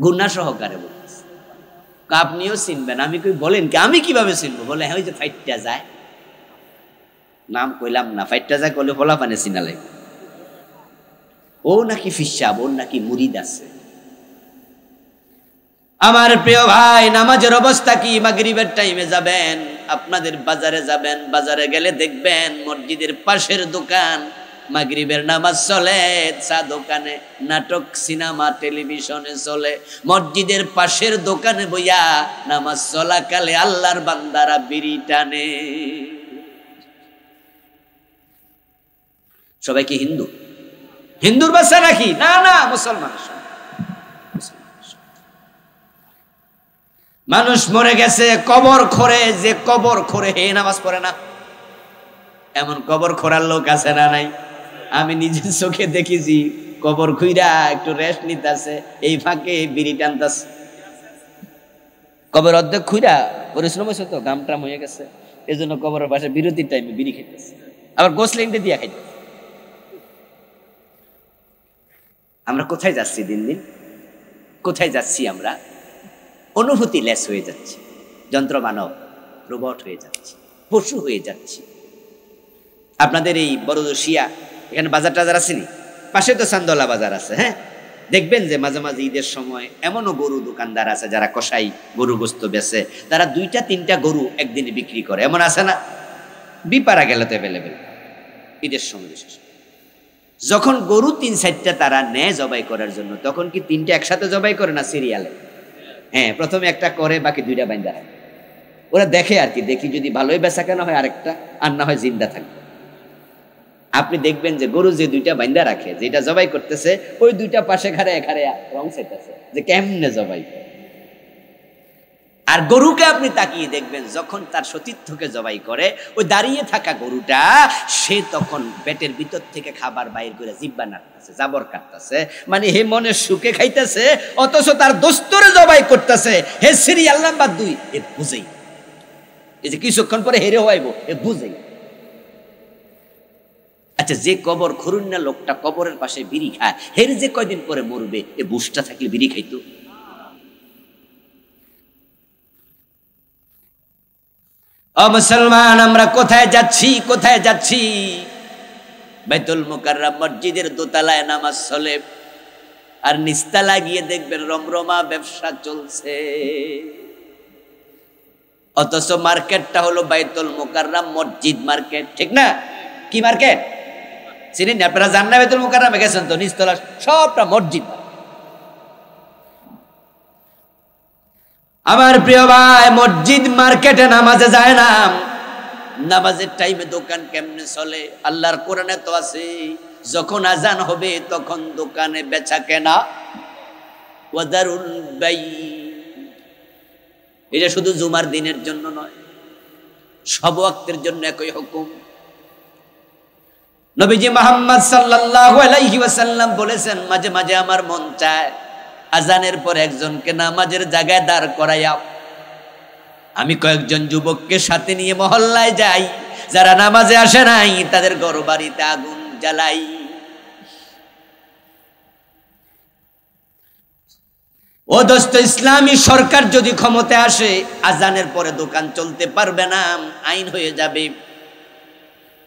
[SPEAKER 1] গুন্না সহকারে বলতেছে। আপনিও চিনবেন? আমি কই বলেন কি, আমি কিভাবে চিনবো? বলে হ্যাঁ ওই যে ফাইটটা যায়, নাম কইলাম না, ফাইটটা যায় করলে ফলা পানে চিনা লাগে। ও নাকি ফিসাব, ওর নাকি মুরিদ আছে। আমার প্রিয় ভাই, নামাজের অবস্থা কি? মাগরিবের টাইমে যাবেন, আপনাদের বাজারে যাবেন, বাজারে গেলে দেখবেন মসজিদের পাশের দোকান, মাগরিবের নামাজ চলে, চা দোকানে নাটক, সিনেমা, টেলিভিশনে চলে। মসজিদের পাশের দোকানে বইয়া নামাজ চলাকালে আল্লাহর বান্দারা বিড়ি টানে। সবাই কি হিন্দু? হিন্দুর বাচ্চা নাকি? না না, মুসলমান। মানুষ মরে গেছে, কবর খোরে, যে কবর খোরে হে নামাজ পড়ে না। এমন কবর খোরার লোক আছে না নাই? আমি নিজের চোখে দেখেছি, কবর খুইরা একটু রেস্ট নিতেছে, এই ফাঁকে বিড়ি টানতেছে। কবর অর্ধেক খুইরা পরিশ্রম হয়েছে তো, গাম টাম হয়ে গেছে, এই জন্য কবরের পাশে বিরতির টাইমে বিড়ি খাইতেছে, আবার গোসলিংটা দিয়া খাইতেছে। আমরা কোথায় যাচ্ছি দিন দিন? কোথায় যাচ্ছি আমরা? অনুভূতি লেস হয়ে যাচ্ছে, যন্ত্র মানব, রোবট হয়ে যাচ্ছে, পশু হয়ে যাচ্ছে। আপনাদের এই বড়দশিয়া এখানে বাজার টাজার আসেনি? পাশে তো চান্দলা বাজার আছে। হ্যাঁ, দেখবেন যে মাঝে মাঝে ঈদের সময় এমনও গরু দোকানদার আছে যারা কসাই গরু গোস্ত বেচে, তারা 2-3টা গরু একদিনে বিক্রি করে, এমন আছে না? বিপাড়া গেলে তো অ্যাভেলেবেল ঈদের সময়। বিশেষ যখন গরু 3-4টা তারা নেয় জবাই করার জন্য, তখন কি 3টা একসাথে জবাই করে না সিরিয়ালে? হ্যাঁ, প্রথমে একটা করে, বাকি 2টা বাইন্দা রাখে। ওরা দেখে আর কি, দেখি যদি ভালোই বেচা কেনা হয় আরেকটা, আর না হয় জিন্দা থাকবে। আপনি দেখবেন যে গরু যে 2টা বাইন্দা রাখে, যেটা জবাই করতেছে, ওই 2টা পাশে ঘাড়ে এখানে রং সেটাছে যে কেমনে জবাই করে। আর গরুকে আপনি তাকিয়ে দেখবেন, যখন তার সতীর্থকে জবাই করে, ওই দাঁড়িয়ে থাকা গরুটা, সে তখন পেটের ভিতর থেকে খাবার বাইর করে জিব্বা নাড়তেছে, জাবর কাটতেছে, মানে হে মনের সুখে খাইতেছে, অথচ তার দোস্তরে জবাই করতেছে। হে সিরিয়াল নাম্বার 2, এ বুঝেই, এই যে কিছুক্ষণ পরে হেরে হইব, এ বুঝেই। আচ্ছা, যে কবর খরুন না লোকটা কবরের পাশে বিড়ি খায়, হের যে কয়দিন পরে মরবে, এ বুঝটা থাকলে বিড়ি খাইতো? ও মুসলমান, আমরা কোথায় যাচ্ছি? কোথায় যাচ্ছি? বাইতুল মুকাররম মসজিদের দোতলায় নামাজ চলে, আর নিচতলা গিয়ে দেখবেন রমরমা ব্যবসা চলছে। অথচ মার্কেটটা হলো বাইতুল মুকাররম মসজিদ মার্কেট, ঠিক না? কি মার্কেট চিনেন? আপনারা জান না? বাইতুল মুকাররমে গেছেন তো? নিচতলা সবটা মসজিদ। আমার প্রিয় ভাই, মসজিদ মার্কেটে নামাজে যায় না। নামাজের টাইমে দোকান কেমনে চলে? আল্লাহর কোরআনে তো আছে, যখন আজান হবে তখন দোকানে বেচা কেনা, ওয়াদারুল বাই। এটা শুধু জুমার দিনের জন্য নয়, সব ওয়াক্তের জন্য একই হুকুম। নবীজি মুহাম্মদ সাল্লাল্লাহু আলাইহি ওয়াসাল্লাম বলেছেন, মাঝে মাঝে আমার মন চায় আজানের পর একজনকে নামাজের জায়গায় দাঁড় করাইয়া আমি কয়েকজন যুবককে সাথে নিয়ে মহল্লায় যাই, যারা নামাজে আসে নাই তাদের ঘর বাড়িতে আগুন জ্বালাই। ও দোস্ত, ইসলামী সরকার যদি ক্ষমতায় আসে, আজানের পরে দোকান চলতে পারবে না, আইন হয়ে যাবে।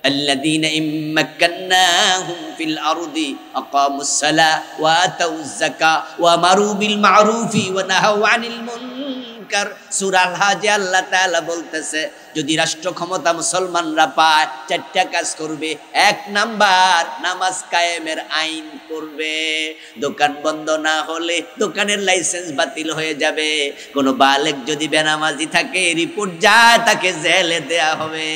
[SPEAKER 1] الذين إن مكناهم في الأرض أقاموا الصلاة وآتوا الزكاة وأمروا بالمعروف ونهوا عن المنكر সূরা আল হাজে আল্লাহ তাআলা বলতেছে যদি রাষ্ট্র ক্ষমতা মুসলমানরা পায় চারটা কাজ করবে। এক নাম্বার, নামাজ কায়েমের আইন করবে। দোকান বন্ধ না হলে দোকানের লাইসেন্স বাতিল হয়ে যাবে। কোনো বালেক যদি বেনামাজি থাকে রিপোর্ট যায় তাকে জেলে দেয়া হবে।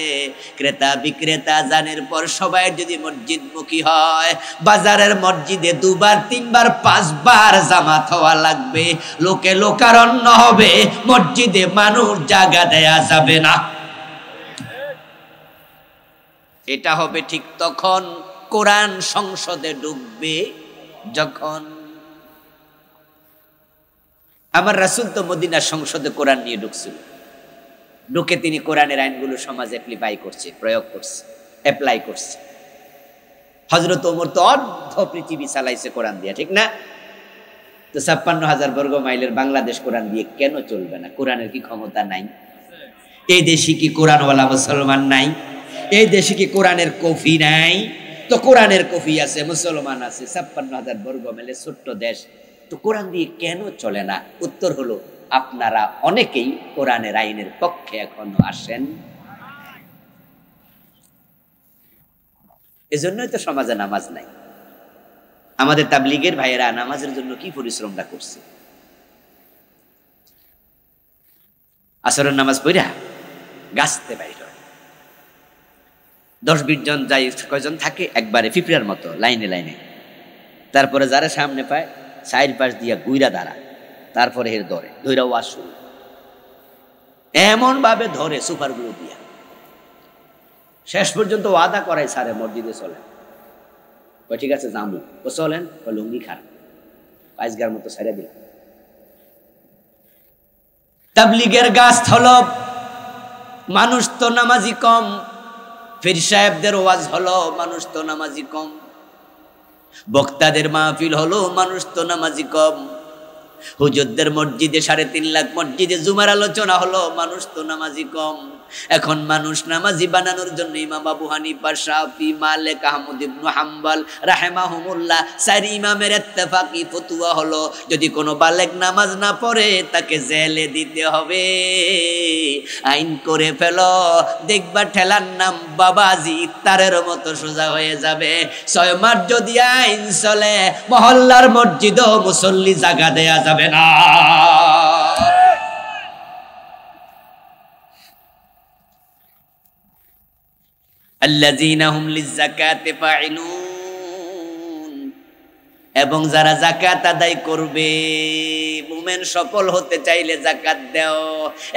[SPEAKER 1] ক্রেতা বিক্রেতা আযানের পর সবাই যদি মসজিদমুখী হয়, বাজারের মসজিদে 2 বার 3 বার 5 বার জামাত হওয়া লাগবে। লোকে লোকারণ্য হবে, মসজিদে মানুষ জায়গা দেয়া যাবে না। এটা হবে ঠিক তখন কোরআন সংসদে ঢুকবে যখন। আমার রাসূল তো মদিনার সংসদে কোরআন নিয়ে ঢুকছিল। ঢুকে তিনি কোরআনের আইনগুলো সমাজে অ্যাপ্লাই করছে, প্রয়োগ করছে, অ্যাপ্লাই করছে। হযরত ওমর তো অর্ধ পৃথিবী চালাইছে কোরআন দিয়ে, ঠিক না? তো 56,000 বর্গ মাইলের বাংলাদেশ কোরআন দিয়ে কেন চলবে না? কোরআনের কি ক্ষমতা নাই? এই দেশে কি কোরআনওয়ালা মুসলমান নাই? এই দেশে কি কোরআনের কফি নাই? তো কোরআনের কফি আছে, মুসলমান আছে, 56,000 বর্গ মাইলের ছোট্ট দেশ, তো কোরআন দিয়ে কেন চলে না? উত্তর হলো আপনারা অনেকেই কোরআনের আইনের পক্ষে এখনো আসেন। এজন্যই তো সমাজে নামাজ নাই। আমাদের তাবলীগের ভাইয়েরা নামাজের জন্য কি পরিশ্রমটা করছে। আসরের নামাজ পড়া গাছতে বাইর 10-20 জন যাই, কয়জন থাকে একবারে পিঁপড়ার মতো লাইনে লাইনে। তারপরে যারা সামনে পায় 4 পাশ দিয়া গুইরা দাঁড়া, তারপরে এর ধরে ধৈরা ওয়াজ শুরু, এমন ভাবে ধরে সুপারগুলো দিয়া শেষ পর্যন্ত ওয়াদা করাই সারে মসজিদে চলেন। ঠিক আছে জামু, ও চলেন, ও লুঙ্গি খান, 5 গার মতো ছেড়ে দিল। তাবলীগের গাছ হলো মানুষ তো নামাজি কম, পীর সাহেবদের ওয়াজ হলো মানুষ তো নামাজি কম, বক্তাদের মাহফিল হলো মানুষ তো নামাজি কম, হুজুরদের মসজিদে 3.5 লাখ মসজিদে জুমার আলোচনা হলো মানুষ তো নামাজি কম। এখন মানুষ নামাজি বানানোর জন্য ইমাম আবু হানিফা, শাফি, মালিক, আহমদ ইবনে হাম্বল রাহিমাহুমুল্লাহ 4 ইমামের ইত্তেফাকি ফতোয়া হলো যদি কোনো বালেক নামাজ না পড়ে তাকে জেলে দিতে হবে। আইন করে ফেলো, দেখবা ঠেলার নাম বাবাজি ইফতারের মতো সোজা হয়ে যাবে। 6 মাস যদি আইন চলে মহল্লার মসজিদও মুসল্লি জায়গা দেয়া যাবে না। আল্লাযীনা হুম লিয-যাকাতি ফাইলুন, এবং যারা যাকাত আদায় করবে। মুমিন সফল হতে চাইলে যাকাত দাও।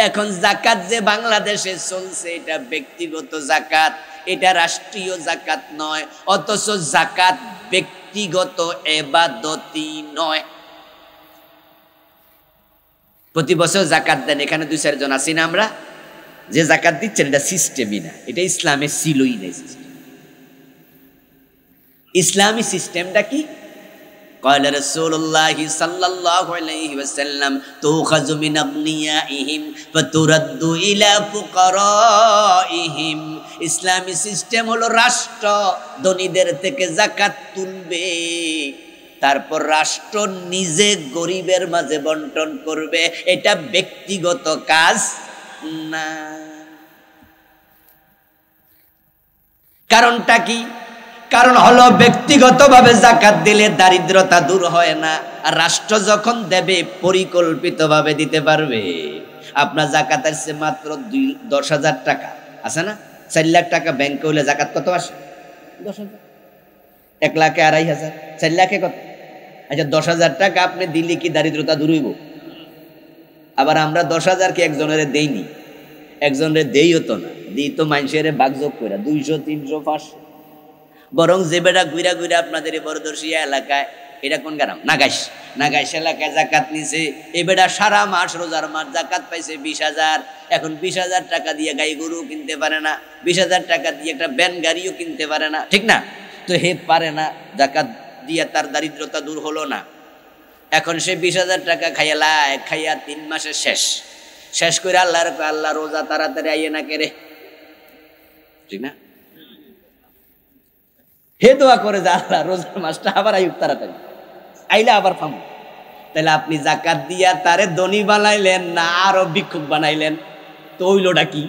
[SPEAKER 1] এখন যাকাত যে বাংলাদেশে চলছে এটা ব্যক্তিগত যাকাত, এটা রাষ্ট্রীয় যাকাত নয়, অথচ যাকাত ব্যক্তিগত ইবাদতই নয়। প্রতি বছর যাকাত দেন, এখানে 2-4 জন আছি না আমরা, যে যাকাত দিচ্ছেন এটা সিস্টেমই না, এটা ইসলামে ছিলই না। ইসলামী সিস্টেমটা কি? قال رسول الله صلى الله عليه وسلم تؤخذ من أغنيائهم فترد إلى فقرائهم। ইসলামী সিস্টেম হলো রাষ্ট্র ধনীদের থেকে যাকাত তুলবে, তারপর রাষ্ট্র নিজে গরিবের মাঝে বন্টন করবে। এটা ব্যক্তিগত কাজ না। কারণটা কি? কারণ হলো ব্যক্তিগতভাবে যাকাত দিলে দারিদ্রতা দূর হয় না, আর রাষ্ট্র যখন দেবে পরিকল্পিতভাবে দিতে পারবে। আপনার যাকাত আসছে মাত্র 10,000 টাকা, আছে না? 4 লাখ টাকা ব্যাংকে হলে যাকাত কত আসে? 10,000। 1 লাখে 2,500, 4 লাখে কত? আচ্ছা 10,000 টাকা আপনি দিলে কি দারিদ্রতা দূর হইব? আবার আমরা 10,000 কি একজনের দেইনি, একজনের দেই হতো না, দিই তো মানুষের ভাগযোগ করে 200, 300, 500। বরং যে বেটা ঘুরা ঘুরা আপনাদের বরদর্শিয়া এলাকায়, এটা কোন গ্রাম? নাগাইশ এলাকায় যাকাত নিছে, এই বেটা সারা মাস রোজার মাস যাকাত পাইছে 20,000। এখন 20,000 টাকা দিয়ে গাই গরু কিনতে পারে না, 20,000 টাকা দিয়ে একটা ভ্যান গাড়িও কিনতে পারে না, ঠিক না? তো হে পারে না, যাকাত দিয়ে তার দারিদ্রতা দূর হলো না। এখন সে 20,000 টাকা খাইয়া 3 মাসে শেষ করে আল্লাহ রোজা তাড়াতাড়ি আইয়ে না কেরে, ঠিক না? হে দোয়া করে যে আল্লাহ রোজার মাসটা আবার আইব তাড়াতাড়ি, আইলে আবার পাবো। তাহলে আপনি জাকাত দিয়া তারে ধনী বানাইলেন না আরো ভিক্ষুক বানাইলেন? তো ওইলোটা কি?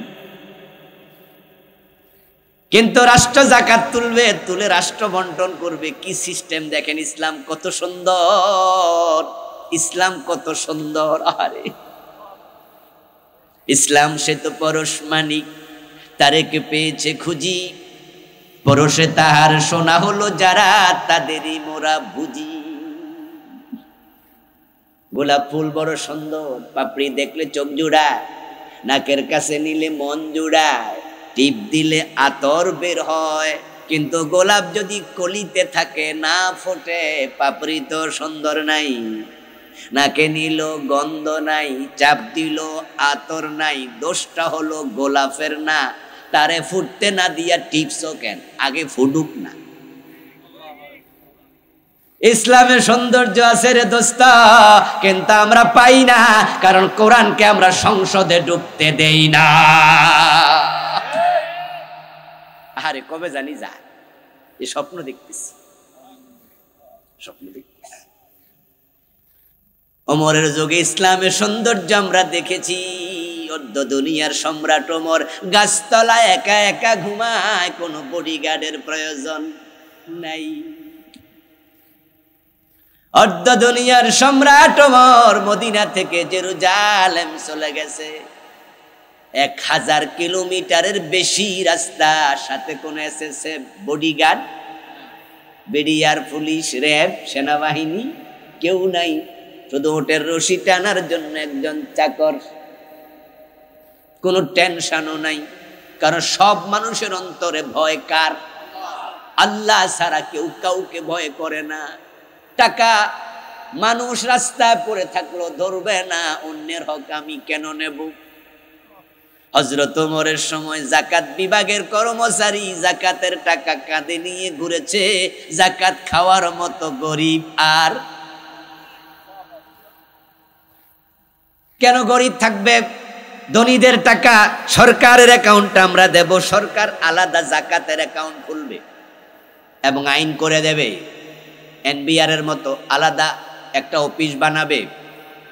[SPEAKER 1] কিন্তু রাষ্ট্র জাকাত তুলবে, তুলে রাষ্ট্র বন্টন করবে। কি সিস্টেম দেখেন! ইসলাম কত সুন্দর, ইসলাম কত সুন্দর। আরে ইসলাম সে তো পরশ মানিক, তারেকে পেয়েছে খুঁজি, পরশে তাহার সোনা হলো যারা, তাদেরই মোরা বুঝি। গোলাপ ফুল বড় সুন্দর, পাপড়ি দেখলে চোখ জুড়ায়, নাকের কাছে নিলে মন জুড়ায়, টিপ দিলে আতর বের হয়। কিন্তু গোলাপ যদি কলিতে থাকে, না ফোটে, পাপড়ি তো সুন্দর নাই, নাকে নিল গন্ধ নাই, চাপ দিল আতর নাই। দোষটা হলো গোলাপের না, তারে ফুটতে না দিয়া টিপসও কেন, আগে ফুটুক না। ইসলামের সৌন্দর্য আছে রে দোস্ত, কিন্তু আমরা পাই না, কারণ কোরআনকে আমরা সংসদে ঢুকতে দেই না। আরে কবে জানি যায়, এই স্বপ্ন দেখতেছি, স্বপ্ন দেখতেছি। ওমরের যুগে ইসলামের সৌন্দর্য আমরা দেখেছি। অর্ধ দুনিয়ার সম্রাট ওমর গাছতলায় একা একা ঘুমায়, কোনো বডিগার্ডের প্রয়োজন নাই। অর্ধ দুনিয়ার সম্রাট ওমর মদিনা থেকে জেরুজালেম চলে গেছে, 1000 কিলোমিটারের বেশি রাস্তা, সাথে কোন SSF bodyguard, BDR, police, RAB, সেনাবাহিনী কেউ নাই। শুধু ওটের রশি টানার জন্য একজন চাকর, কোনো টেনশনও নাই। কারণ সব মানুষের অন্তরে ভয় কার? আল্লাহ ছাড়া কেউ কাউকে ভয় করে না। টাকা মানুষ রাস্তায় পড়ে থাকলো ধরবে না, অন্যের হক আমি কেন নেব? হযরত ওমরের সময় জাকাত বিভাগের কর্মচারী জাকাতের টাকা কাঁধে নিয়ে ঘুরেছে, জাকাত খাওয়ার মতো গরিব আর কেন গরিব থাকবে? ধনীদের টাকা সরকারের অ্যাকাউন্টে আমরা দেব, সরকার আলাদা জাকাতের অ্যাকাউন্ট খুলবে এবং আইন করে দেবে। এনবিআর এর মতো আলাদা একটা অফিস বানাবে,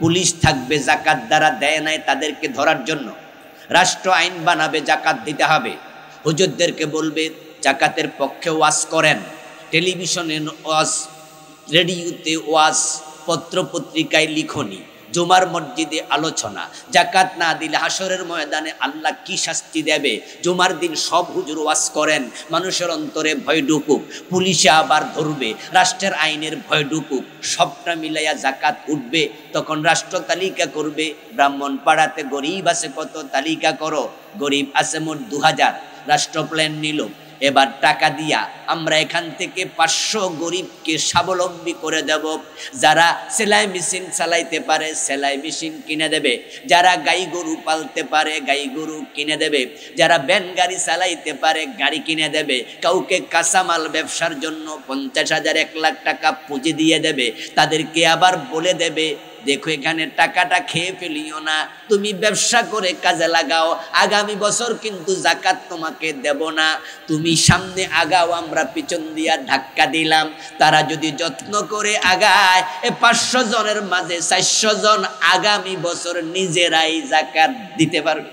[SPEAKER 1] পুলিশ থাকবে, জাকাত দ্বারা দেয় নাই তাদেরকে ধরার জন্য। রাষ্ট্র আইন বানাবে, জাকাত দিতে হবে। হুজুরদেরকে বলবে জাকাতের পক্ষে ওয়াজ করেন, টেলিভিশনে ওয়াজ, রেডিওতে ওয়াজ, পত্র পত্রিকায় লিখনি, জুমার মসজিদে আলোচনা। জাকাত না দিলে হাসরের ময়দানে আল্লাহ কি শাস্তি দেবে। জুমার দিন সব হুজুর ওয়াজ করেন, মানুষের অন্তরে ভয় ঢুকুক, পুলিশে আবার ধরবে, রাষ্ট্রের আইনের ভয় ঢুকুক, সবটা মিলাইয়া জাকাত উঠবে। তখন রাষ্ট্র তালিকা করবে, ব্রাহ্মণ পাড়াতে গরিব আছে কত, তালিকা করো। গরিব আছে মোট 2000, রাষ্ট্র প্ল্যান নিল, এবার টাকা দিয়া আমরা এখান থেকে 500 গরিবকে স্বাবলম্বী করে দেব। যারা সেলাই মেশিন চালাইতে পারে সেলাই মেশিন কিনে দেবে, যারা গাই গরু পালতে পারে গাই গরু কিনে দেবে, যারা ভ্যান গাড়ি চালাইতে পারে গাড়ি কিনে দেবে। কাউকে কাঁচামাল ব্যবসার জন্য 50,000 1 লাখ টাকা পুঁজি দিয়ে দেবে। তাদেরকে আবার বলে দেবে, দেখো এখানে টাকাটা খেয়ে ফেলিও না, তুমি ব্যবসা করে কাজে লাগাও, আগামী বছর কিন্তু জাকাত তোমাকে দেব না, তুমি সামনে আগাও, আমরা পিছন দিয়া ধাক্কা দিলাম। তারা যদি যত্ন করে আগায়, 500 জনের মাঝে 400 জন আগামী বছর নিজেরাই জাকাত দিতে পারবে।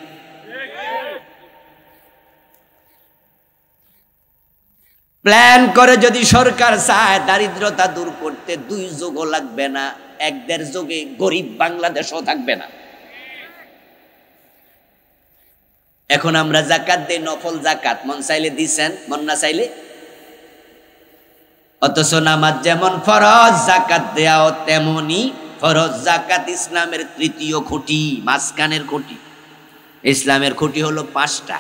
[SPEAKER 1] প্ল্যান করে যদি সরকার চায় দারিদ্রতা দূর করতে, 2 যুগও লাগবে না, 1-1.5 যুগে গরিব বাংলাদেশও থাকবে না। এখন আমরা জাকাত দেই, নফল জাকাত, মন চাইলে দিছেন, মন না চাইলে। অথচ নামাজ যেমন ফরজ, জাকাত দেওয়াও তেমনি ফরজ। জাকাত ইসলামের 3য় খুঁটি, মাঝখানের খুঁটি। ইসলামের খুঁটি হলো 5টা।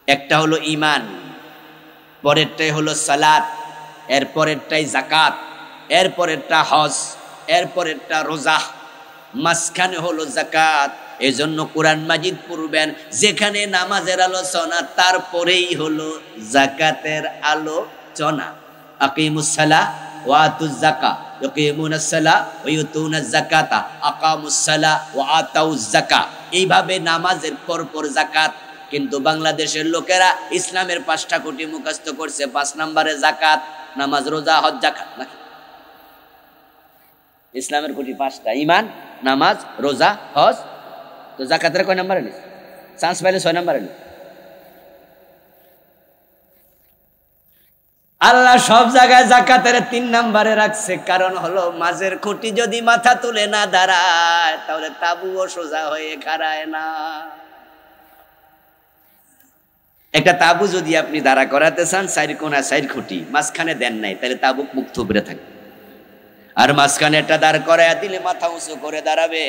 [SPEAKER 1] একটা হলো ঈমান, পরেরটাই হলো সালাত, এর পরেরটাই জাকাত, এর পরেরটা হজ, এর পরেরটা রোজা, মাঝখানে হলো জাকাত। এজন্য কোরআন মাজিদ পড়বেন, যেখানে নামাজের আলোচনা তারপরেই হলো জাকাতের আলোচনা। আকিমুস সালাহ ওয়া আতুজ যাকাত, ইয়াকিমুনাস সালাহ ওয়া ইউতুনাজ যাকাতা, আকামুস সালাহ ওয়া আতাউজ যাকাত। এইভাবে নামাজের পরপর জাকাত। কিন্তু বাংলাদেশের লোকেরা ইসলামের 5টা কোটি মুখস্থ করছে, 5 নম্বরে জাকাত, নামাজ, রোজা, হজ, জাকাত। নাকি ইসলামের কোটি 5টা, ঈমান, নামাজ, রোজা, হজ। তো জাকাতের কয় নম্বরে নিস? চান্স পাইলে 6 নম্বরে নিস। আল্লাহ সব জায়গায় জাকাতের 3 নম্বরে রাখছে, কারণ হলো মাঝের খুঁটি যদি মাথা তুলে না দাঁড়ায় তাহলে তাবুও সোজা হয়ে খাড়ায় না। একটা তাবু যদি আপনি দাঁড়া করাতে চান, 4 কোণা 4 খুঁটি, মাঝখানে দেন নাই, তাহলে তাবু মুখ থুবড়ে থাকে। আর মাঝখানে একটা দাঁড় করায় দিলে মাথা উঁচু করে দাঁড়াবে।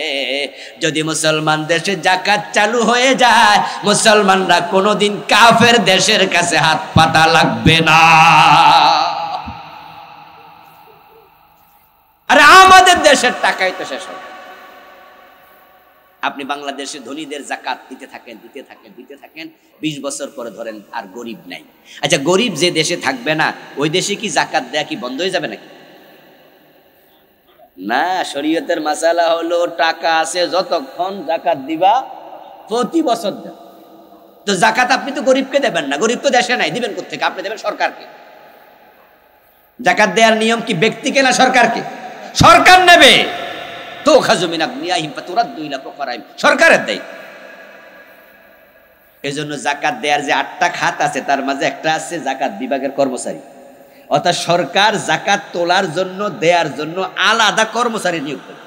[SPEAKER 1] যদি মুসলমান দেশে জাকাত চালু হয়ে যায়, মুসলমানরা কোনোদিন কাফের দেশের কাছে হাত পাতা লাগবে না। আরে আমাদের দেশের টাকাই তো শেষ হবে। আপনি বাংলাদেশে ধনীদের জাকাত দিতে থাকেন, দিতে থাকেন, দিতে থাকেন, 20 বছর পরে ধরেন আর গরিব নাই। আচ্ছা, গরিব যে দেশে থাকবে না ওই দেশে কি জাকাত দেয়া কি বন্ধ হয়ে যাবে নাকি? না, শরীয়তের মাসালা হলো টাকা আছে যতক্ষণ জাকাত দিবা প্রতি বছর দেন। তো জাকাত আপনি তো গরিবকে দেবেন না, গরিব তো দেশে নাই, দিবেন কোত্থেকে? আপনি দেবেন সরকারকে। জাকাত দেওয়ার নিয়ম কি ব্যক্তিকে না সরকারকে? সরকার নেবে। তো খাজুমিনা নিয়াহিম ফাতুরাদ্দু ইলা ফুকারাহিম, সরকারের দায়িত্ব। এজন্য জাকাত দেওয়ার যে 8টা খাত আছে তার মাঝে একটা আছে জাকাত বিভাগের কর্মচারী। অর্থাৎ সরকার জাকাত তোলার জন্য, দেওয়ার জন্য আলাদা কর্মচারী নিয়োগ করে।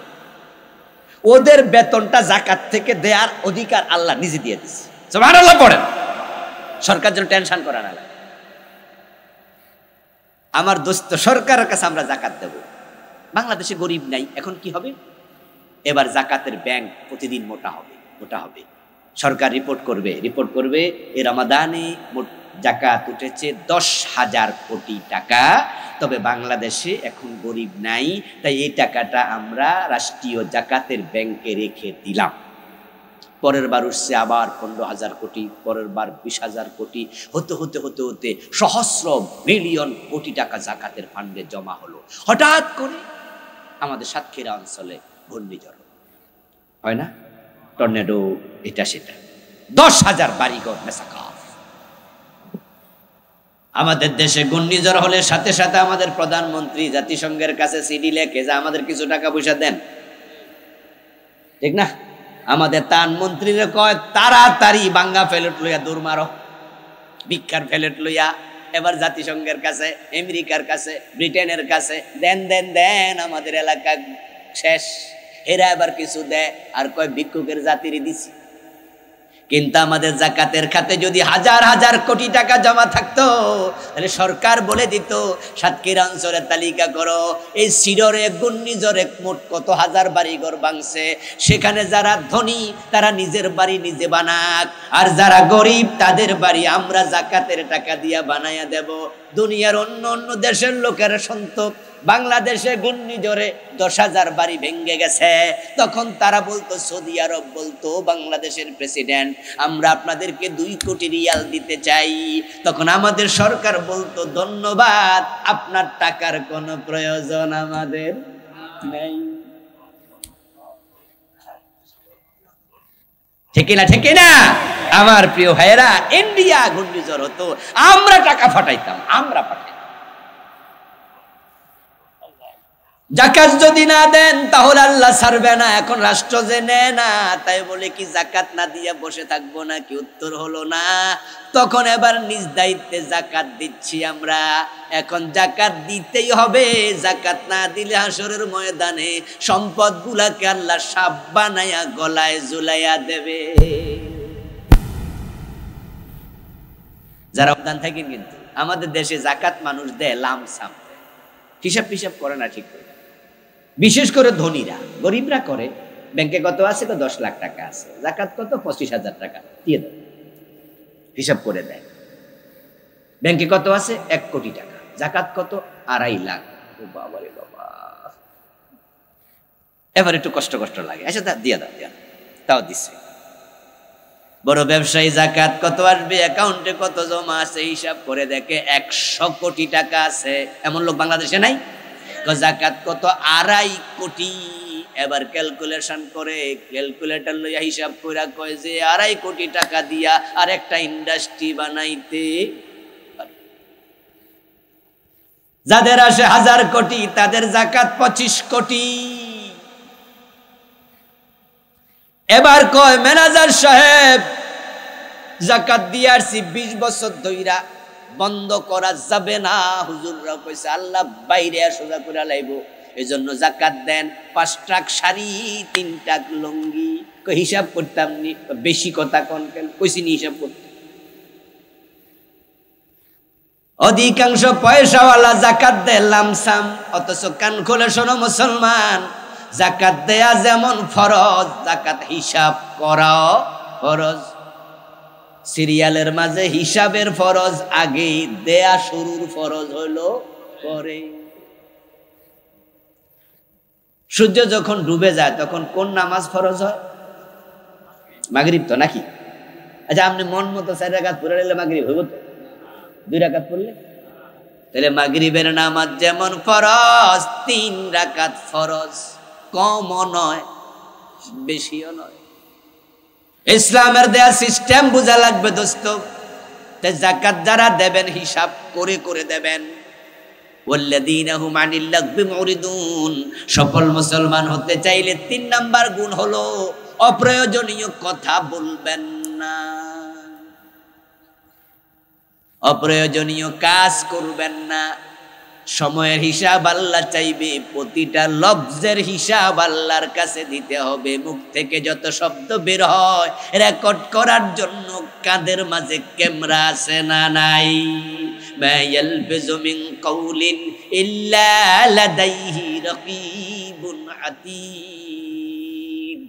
[SPEAKER 1] ওদের বেতনটা জাকাত থেকে দেওয়ার অধিকার আল্লাহ নিজে দিয়ে দিচ্ছে। সুবহানাল্লাহ পড়েন। সরকার যেন টেনশন করে না। আমার দোস্ত, সরকারের কাছে আমরা জাকাত দেব। বাংলাদেশে গরিব নাই, এখন কি হবে? এবার জাকাতের ব্যাংক প্রতিদিন মোটা হবে, মোটা হবে। সরকার রিপোর্ট করবে এই রমাদানে মোট জাকাত উঠেছে 10,000 কোটি টাকা। তবে বাংলাদেশে এখন গরিব নাই, তাই এই টাকাটা আমরা রাষ্ট্রীয় জাকাতের ব্যাংকে রেখে দিলাম। পরের বার উঠছে আবার 15,000 কোটি, পরের বার 20,000 কোটি, হতে হতে হতে হতে সহস্র মিলিয়ন কোটি টাকা জাকাতের ফান্ডে জমা হলো। হঠাৎ করে আমাদের সাতক্ষীরা অঞ্চলে ঘূর্ণিঝড় হয় না, টর্নেডো, এটা সেটা, 10,000 বাড়িঘর মেসাকা। আমাদের দেশে ঘূর্ণিঝড় হলে সাথে সাথে আমাদের প্রধানমন্ত্রী জাতিসংঘের কাছে সিডি লেখে যে আমাদের কিছু টাকা পয়সা দেন, ঠিক না? আমাদের তান মন্ত্রীরা কয় তাড়াতাড়ি বাঙ্গা ফেলেট লইয়া দৌড় মারো, ভিক্ষার ফেলেট লইয়া। এবার জাতিসংঘের কাছে, আমেরিকার কাছে, ব্রিটেনের কাছে দেন দেন দেন, আমাদের এলাকা শেষ। এরা এবার কিছু দেয় আর কয় ভিক্ষুকের জাতিরই দিছি। কিন্তু আমাদের জাকাতের খাতে যদি হাজার হাজার কোটি টাকা জমা থাকতো, তাহলে সরকার বলে দিত সাতক্ষীরা অঞ্চলের তালিকা করো, এই সিডরে ঘূর্ণিঝড়ে মোট কত হাজার বাড়িঘর ভাঙছে, সেখানে যারা ধনী তারা নিজের বাড়ি নিজে বানাক, আর যারা গরিব তাদের বাড়ি আমরা জাকাতের টাকা দিয়া বানাইয়া দেব। দুনিয়ার অন্য অন্য দেশের লোকেরা শুনতো বাংলাদেশে ঘূর্ণিঝড়ে 10,000 বাড়ি ভেঙে গেছে, তখন তারা বলতো, সৌদি আরব বলতো বাংলাদেশের প্রেসিডেন্ট আমরা আপনাদেরকে 2 কোটি রিয়াল দিতে চাই। তখন আমাদের সরকার বলতো ধন্যবাদ, আপনার টাকার কোনো প্রয়োজন আমাদের নেই। ঠিক না, ঠিক না আমার প্রিয় ভাইয়েরা? ইন্ডিয়া ঘূর্ণিঝড় হতো, আমরা টাকা পাঠাইতাম, আমরা পাঠাই। জাকাত যদি না দেন তাহলে আল্লাহ ছাড়বে না। এখন রাষ্ট্র যে নেয় না, তাই বলে কি জাকাত না দিয়ে বসে থাকবো না কি? উত্তর হলো না। তখন এবার নিজ দায়িত্বে জাকাত দিচ্ছি আমরা। এখন জাকাত দিতেই হবে, জাকাত না দিলে হাসরের ময়দানে সম্পদ গুলাকে আল্লাহ সাপ বানায়া গলায় ঝুলাইয়া দেবে। যারা অবদান থাকেন, কিন্তু আমাদের দেশে জাকাত মানুষ দেয় লামসাম, হিসাব ফিসাব করে না ঠিক করে। বিশেষ করে ধনীরা, গরিবরা করে ব্যাংকে কত আছে, তো 10 লাখ টাকা আছে, জাকাত কত 25,000 টাকা দিয়ে দেয়, হিসাব করে দেয়। ব্যাংকে কত আছে 1 কোটি টাকা, জাকাত কত 2.5 লাখ। ও বাবা রে বাবা, এবার একটু কষ্ট লাগে, আচ্ছা দিয়ে দাও, তাও দিচ্ছে। বড় ব্যবসায়ী জাকাত কত আসবে, অ্যাকাউন্টে কত জমা আছে হিসাব করে দেখে 100 কোটি টাকা আছে। এমন লোক বাংলাদেশে নাই? জাকাত কত 2.5 কোটি, এবার ক্যালকুলেশন করে, ক্যালকুলেটর লইয়া হিসাব কইরা কয় যে 2.5 কোটি টাকা দিয়া আর একটা ইন্ডাস্ট্রি বানাইতে, যাদের আসে 1000 কোটি তাদের যাকাত 25 কোটি। এবার কয় ম্যানেজার সাহেব যাকাত দিয়ে আসছি 20 বছর ধইরা, বন্ধ করা যাবে না। হুজুররা কইছে আল্লাহ বাইরে সোজা করে লাইব, এজন্য যাকাত দেন 5 ট্রাক শাড়ি, 3 ট্রাক লুঙ্গি। কই হিসাব করতাম নি, বেশি কথা কোন কেন, কইছি নি হিসাব করতে। অধিকাংশ পয়সাওয়ালা যাকাত দেয় লামসাম, অথচ কান খুলে শোনো মুসলমান, যাকাত দেয়া যেমন ফরজ, যাকাত হিসাব করাও ফরজ। সিরিয়ালের মাঝে হিসাবের ফরজ আগে, দেয়া শুরুর ফরজ হলো পরে। সূর্য যখন ডুবে যায় তখন কোন নামাজ ফরজ হয়? মাগরিব তো নাকি? আচ্ছা আপনি মন মতো 4 রাকাত পড়ে নিলে মাগরিব হইব তো? 2 রাকাত পড়লে? তাহলে মাগরিবের নামাজ যেমন ফরজ, 3 রাকাত ফরজ, কমও নয় বেশিও নয়। ইসলামের দেয়া সিস্টেম বোঝা লাগবে দোস্ত। তাই যাকাত যারা দেবেন হিসাব করে করে দেবেন। ওয়াল্লাযীনা হুম আনিল লাগবি মুরিদুন, সফল মুসলমান হতে চাইলে 3 নাম্বার গুণ হলো অপ্রয়োজনীয় কথা বলবেন না, অপ্রয়োজনীয় কাজ করবেন না। সময়ের হিসাব আল্লাহ চাইবে, প্রতিটা লফজের হিসাব আল্লাহর কাছে দিতে হবে। মুখ থেকে যত শব্দ বের হয় রেকর্ড করার জন্য কাঁধের মাঝে ক্যামেরা আছে না নাই? মা ইয়ালফিযু মিন কাউলিন ইল্লা লাদাইহি রাকীবুন আতীদ।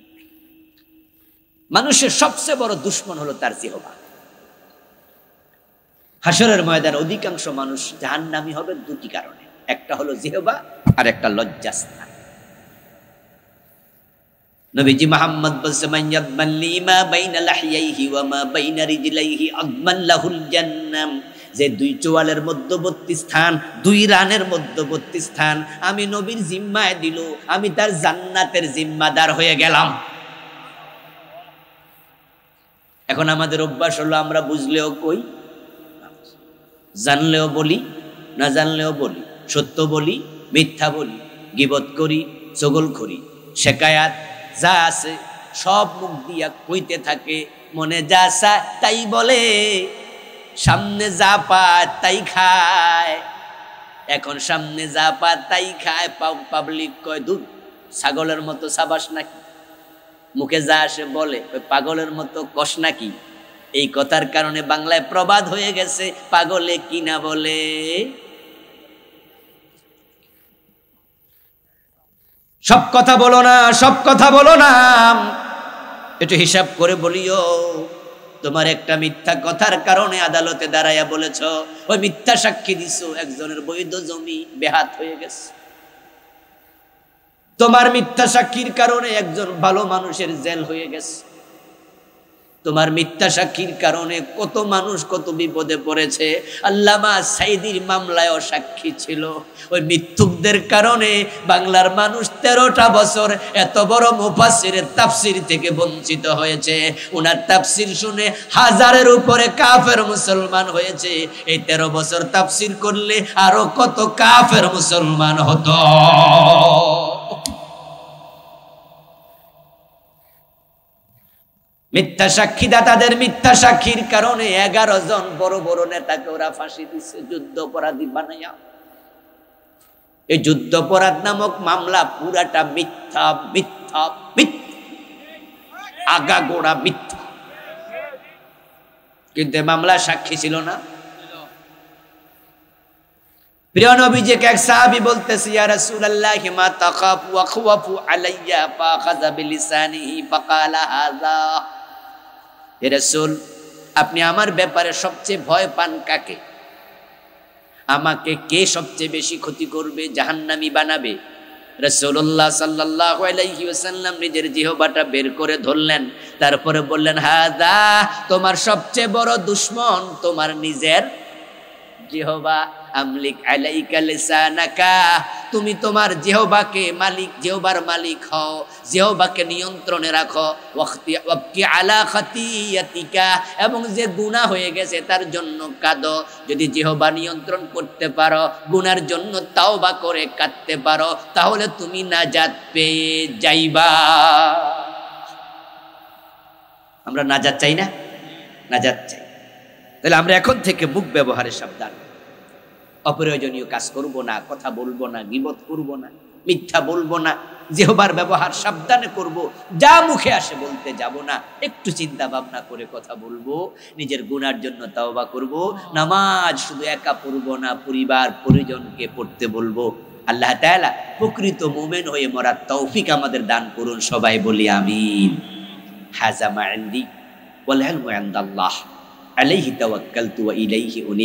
[SPEAKER 1] মানুষের সবচেয়ে বড় দুশমন হলো তার জিহবা। হাসরের ময়দানে অধিকাংশ মানুষ জাহান্নামী হবে 2টি কারণে, একটা হলো জিহবা আর একটা লজ্জাস্থান। নবীজি মুহাম্মদ বলছে মান ইয়াদমান লিমা বাইনা লাহইহি ওয়া মা বাইনা রিজলাইহি আদমান লাহুল জান্নাম, যে 2 চোয়ালের মধ্যবর্তী স্থান, 2 রানের মধ্যবর্তী স্থান আমি নবীর জিম্মায় দিল, আমি তার জান্নাতের জিম্মাদার হয়ে গেলাম। এখন আমাদের অভ্যাস হলো আমরা বুঝলেও কই, জানলেও বলি, না জানলেও বলি, সত্য বলি, মিথ্যা বলি, গীবত করি, চগলখড়ি, শেকায়াত যা আছে সব মুখ দিয়া কইতে থাকে, মনে যা চায় তাই বলে, সামনে যা পায় তাই খায়। এখন সামনে যা পায় তাই খায়, পাবলিক কয় দুধ ছাগলের মতো সাবাস নাকি, মুখে যা আসে বলে ওই পাগলের মতো কষ নাকি। এই কথার কারণে বাংলায় প্রবাদ হয়ে গেছে, পাগলে কিনা বলে। সব কথা বলো না, সব কথা বলো না, একটু হিসাব করে বলিও। তোমার একটা মিথ্যা কথার কারণে আদালতে দাঁড়াইয়া বলেছ, ওই মিথ্যা সাক্ষী দিছো, একজনের বৈধ জমি বেহাত হয়ে গেছে। তোমার মিথ্যা সাক্ষীর কারণে একজন ভালো মানুষের জেল হয়ে গেছে। তোমার মিথ্যা সাক্ষীর কারণে কত মানুষ কত বিপদে পড়েছে। আল্লামা সাইদির মামলায় সাক্ষী ছিল। ওই মিথ্যুকদের কারণে বাংলার মানুষ 13টা বছর এত বড় মুফাসসিরের তাফসীর থেকে বঞ্চিত হয়েছে। ওনার তাফসীর শুনে হাজারের উপরে কাফের মুসলমান হয়েছে। এই 13 বছর তাফসীর করলে আরো কত কাফের মুসলমান হতো। মিথ্যা সাক্ষীদাতাদের মিথ্যা সাক্ষীর কারণে 11 জন বড় বড় নেতাকে ওরা ফাঁসি দিচ্ছে, যুদ্ধ অপরাধী বানাইয়া। এই যুদ্ধ অপরাধ নামক মামলা পুরাটা মিথ্যা, মিথ্যা, মিথ্যা, আগাগোড়া মিথ্যা। কিন্তু মামলা সাক্ষী ছিল না। প্রিয় নবীজিকে এক সাহাবী বলতেছে, ইয়া রাসূলুল্লাহ মা তাখাফু ওয়া খাওয়াফু আলাইয়া ফাখাযা বিলিসানিহি ফাকালা হাযা। হে রাসূল, আপনি আমার ব্যাপারে সবচেয়ে ভয় পান কাকে? আমাকে কে সবচেয়ে বেশি ক্ষতি করবে, জাহান্নামী বানাবে? রাসূলুল্লাহ সাল্লাল্লাহু আলাইহি ওয়াসাল্লাম নিজের জিহ্বাটা বের করে ধরলেন, তারপরে বললেন, হাযা, তোমার সবচেয়ে বড় দুশমন তোমার নিজের জিহ্বা। আমলিক আলাইকা লিসানাকা, তুমি তোমার জিহ্বাকে জিহ্বার মালিক হও, জিহ্বাকে নিয়ন্ত্রণে রাখো। ওয়াবকি আলা খাতিয়াতিকা, এবং যে গুনাহ হয়ে গেছে তার জন্য কাঁদো। যদি জিহ্বা নিয়ন্ত্রণ করতে পারো, গুনার জন্য তাওবা করে কাঁদতে পারো, তাহলে তুমি নাজাত পেয়ে যাইবা। আমরা নাজাত চাই না? নাজাত চাই। তাহলে আমরা এখন থেকে মুখ ব্যবহারে সাবধান। অপ্রয়োজনীয় কাজ করব না, কথা বলবো না, গীবত করব না, মিথ্যা বলবো না, জিহ্বার ব্যবহার সাবধানে করব, যা মুখে আসে বলতে যাব না, একটু চিন্তা ভাবনা করে কথা বলবো, নিজের গুনার জন্য তাওবা করব। নামাজ শুধু একা পড়বো না, পরিবার পরিজনকে পড়তে বলবো। আল্লাহ তাআলা প্রকৃত মুমিন হয়ে মরার তৌফিক আমাদের দান করুন, সবাই বলি আমিন। হাযা মা ইনদি ওয়াল ইলমু ইনদাল্লাহ আলাইহি তাওয়াক্কালতু ওয়া ইলাইহি উনীব।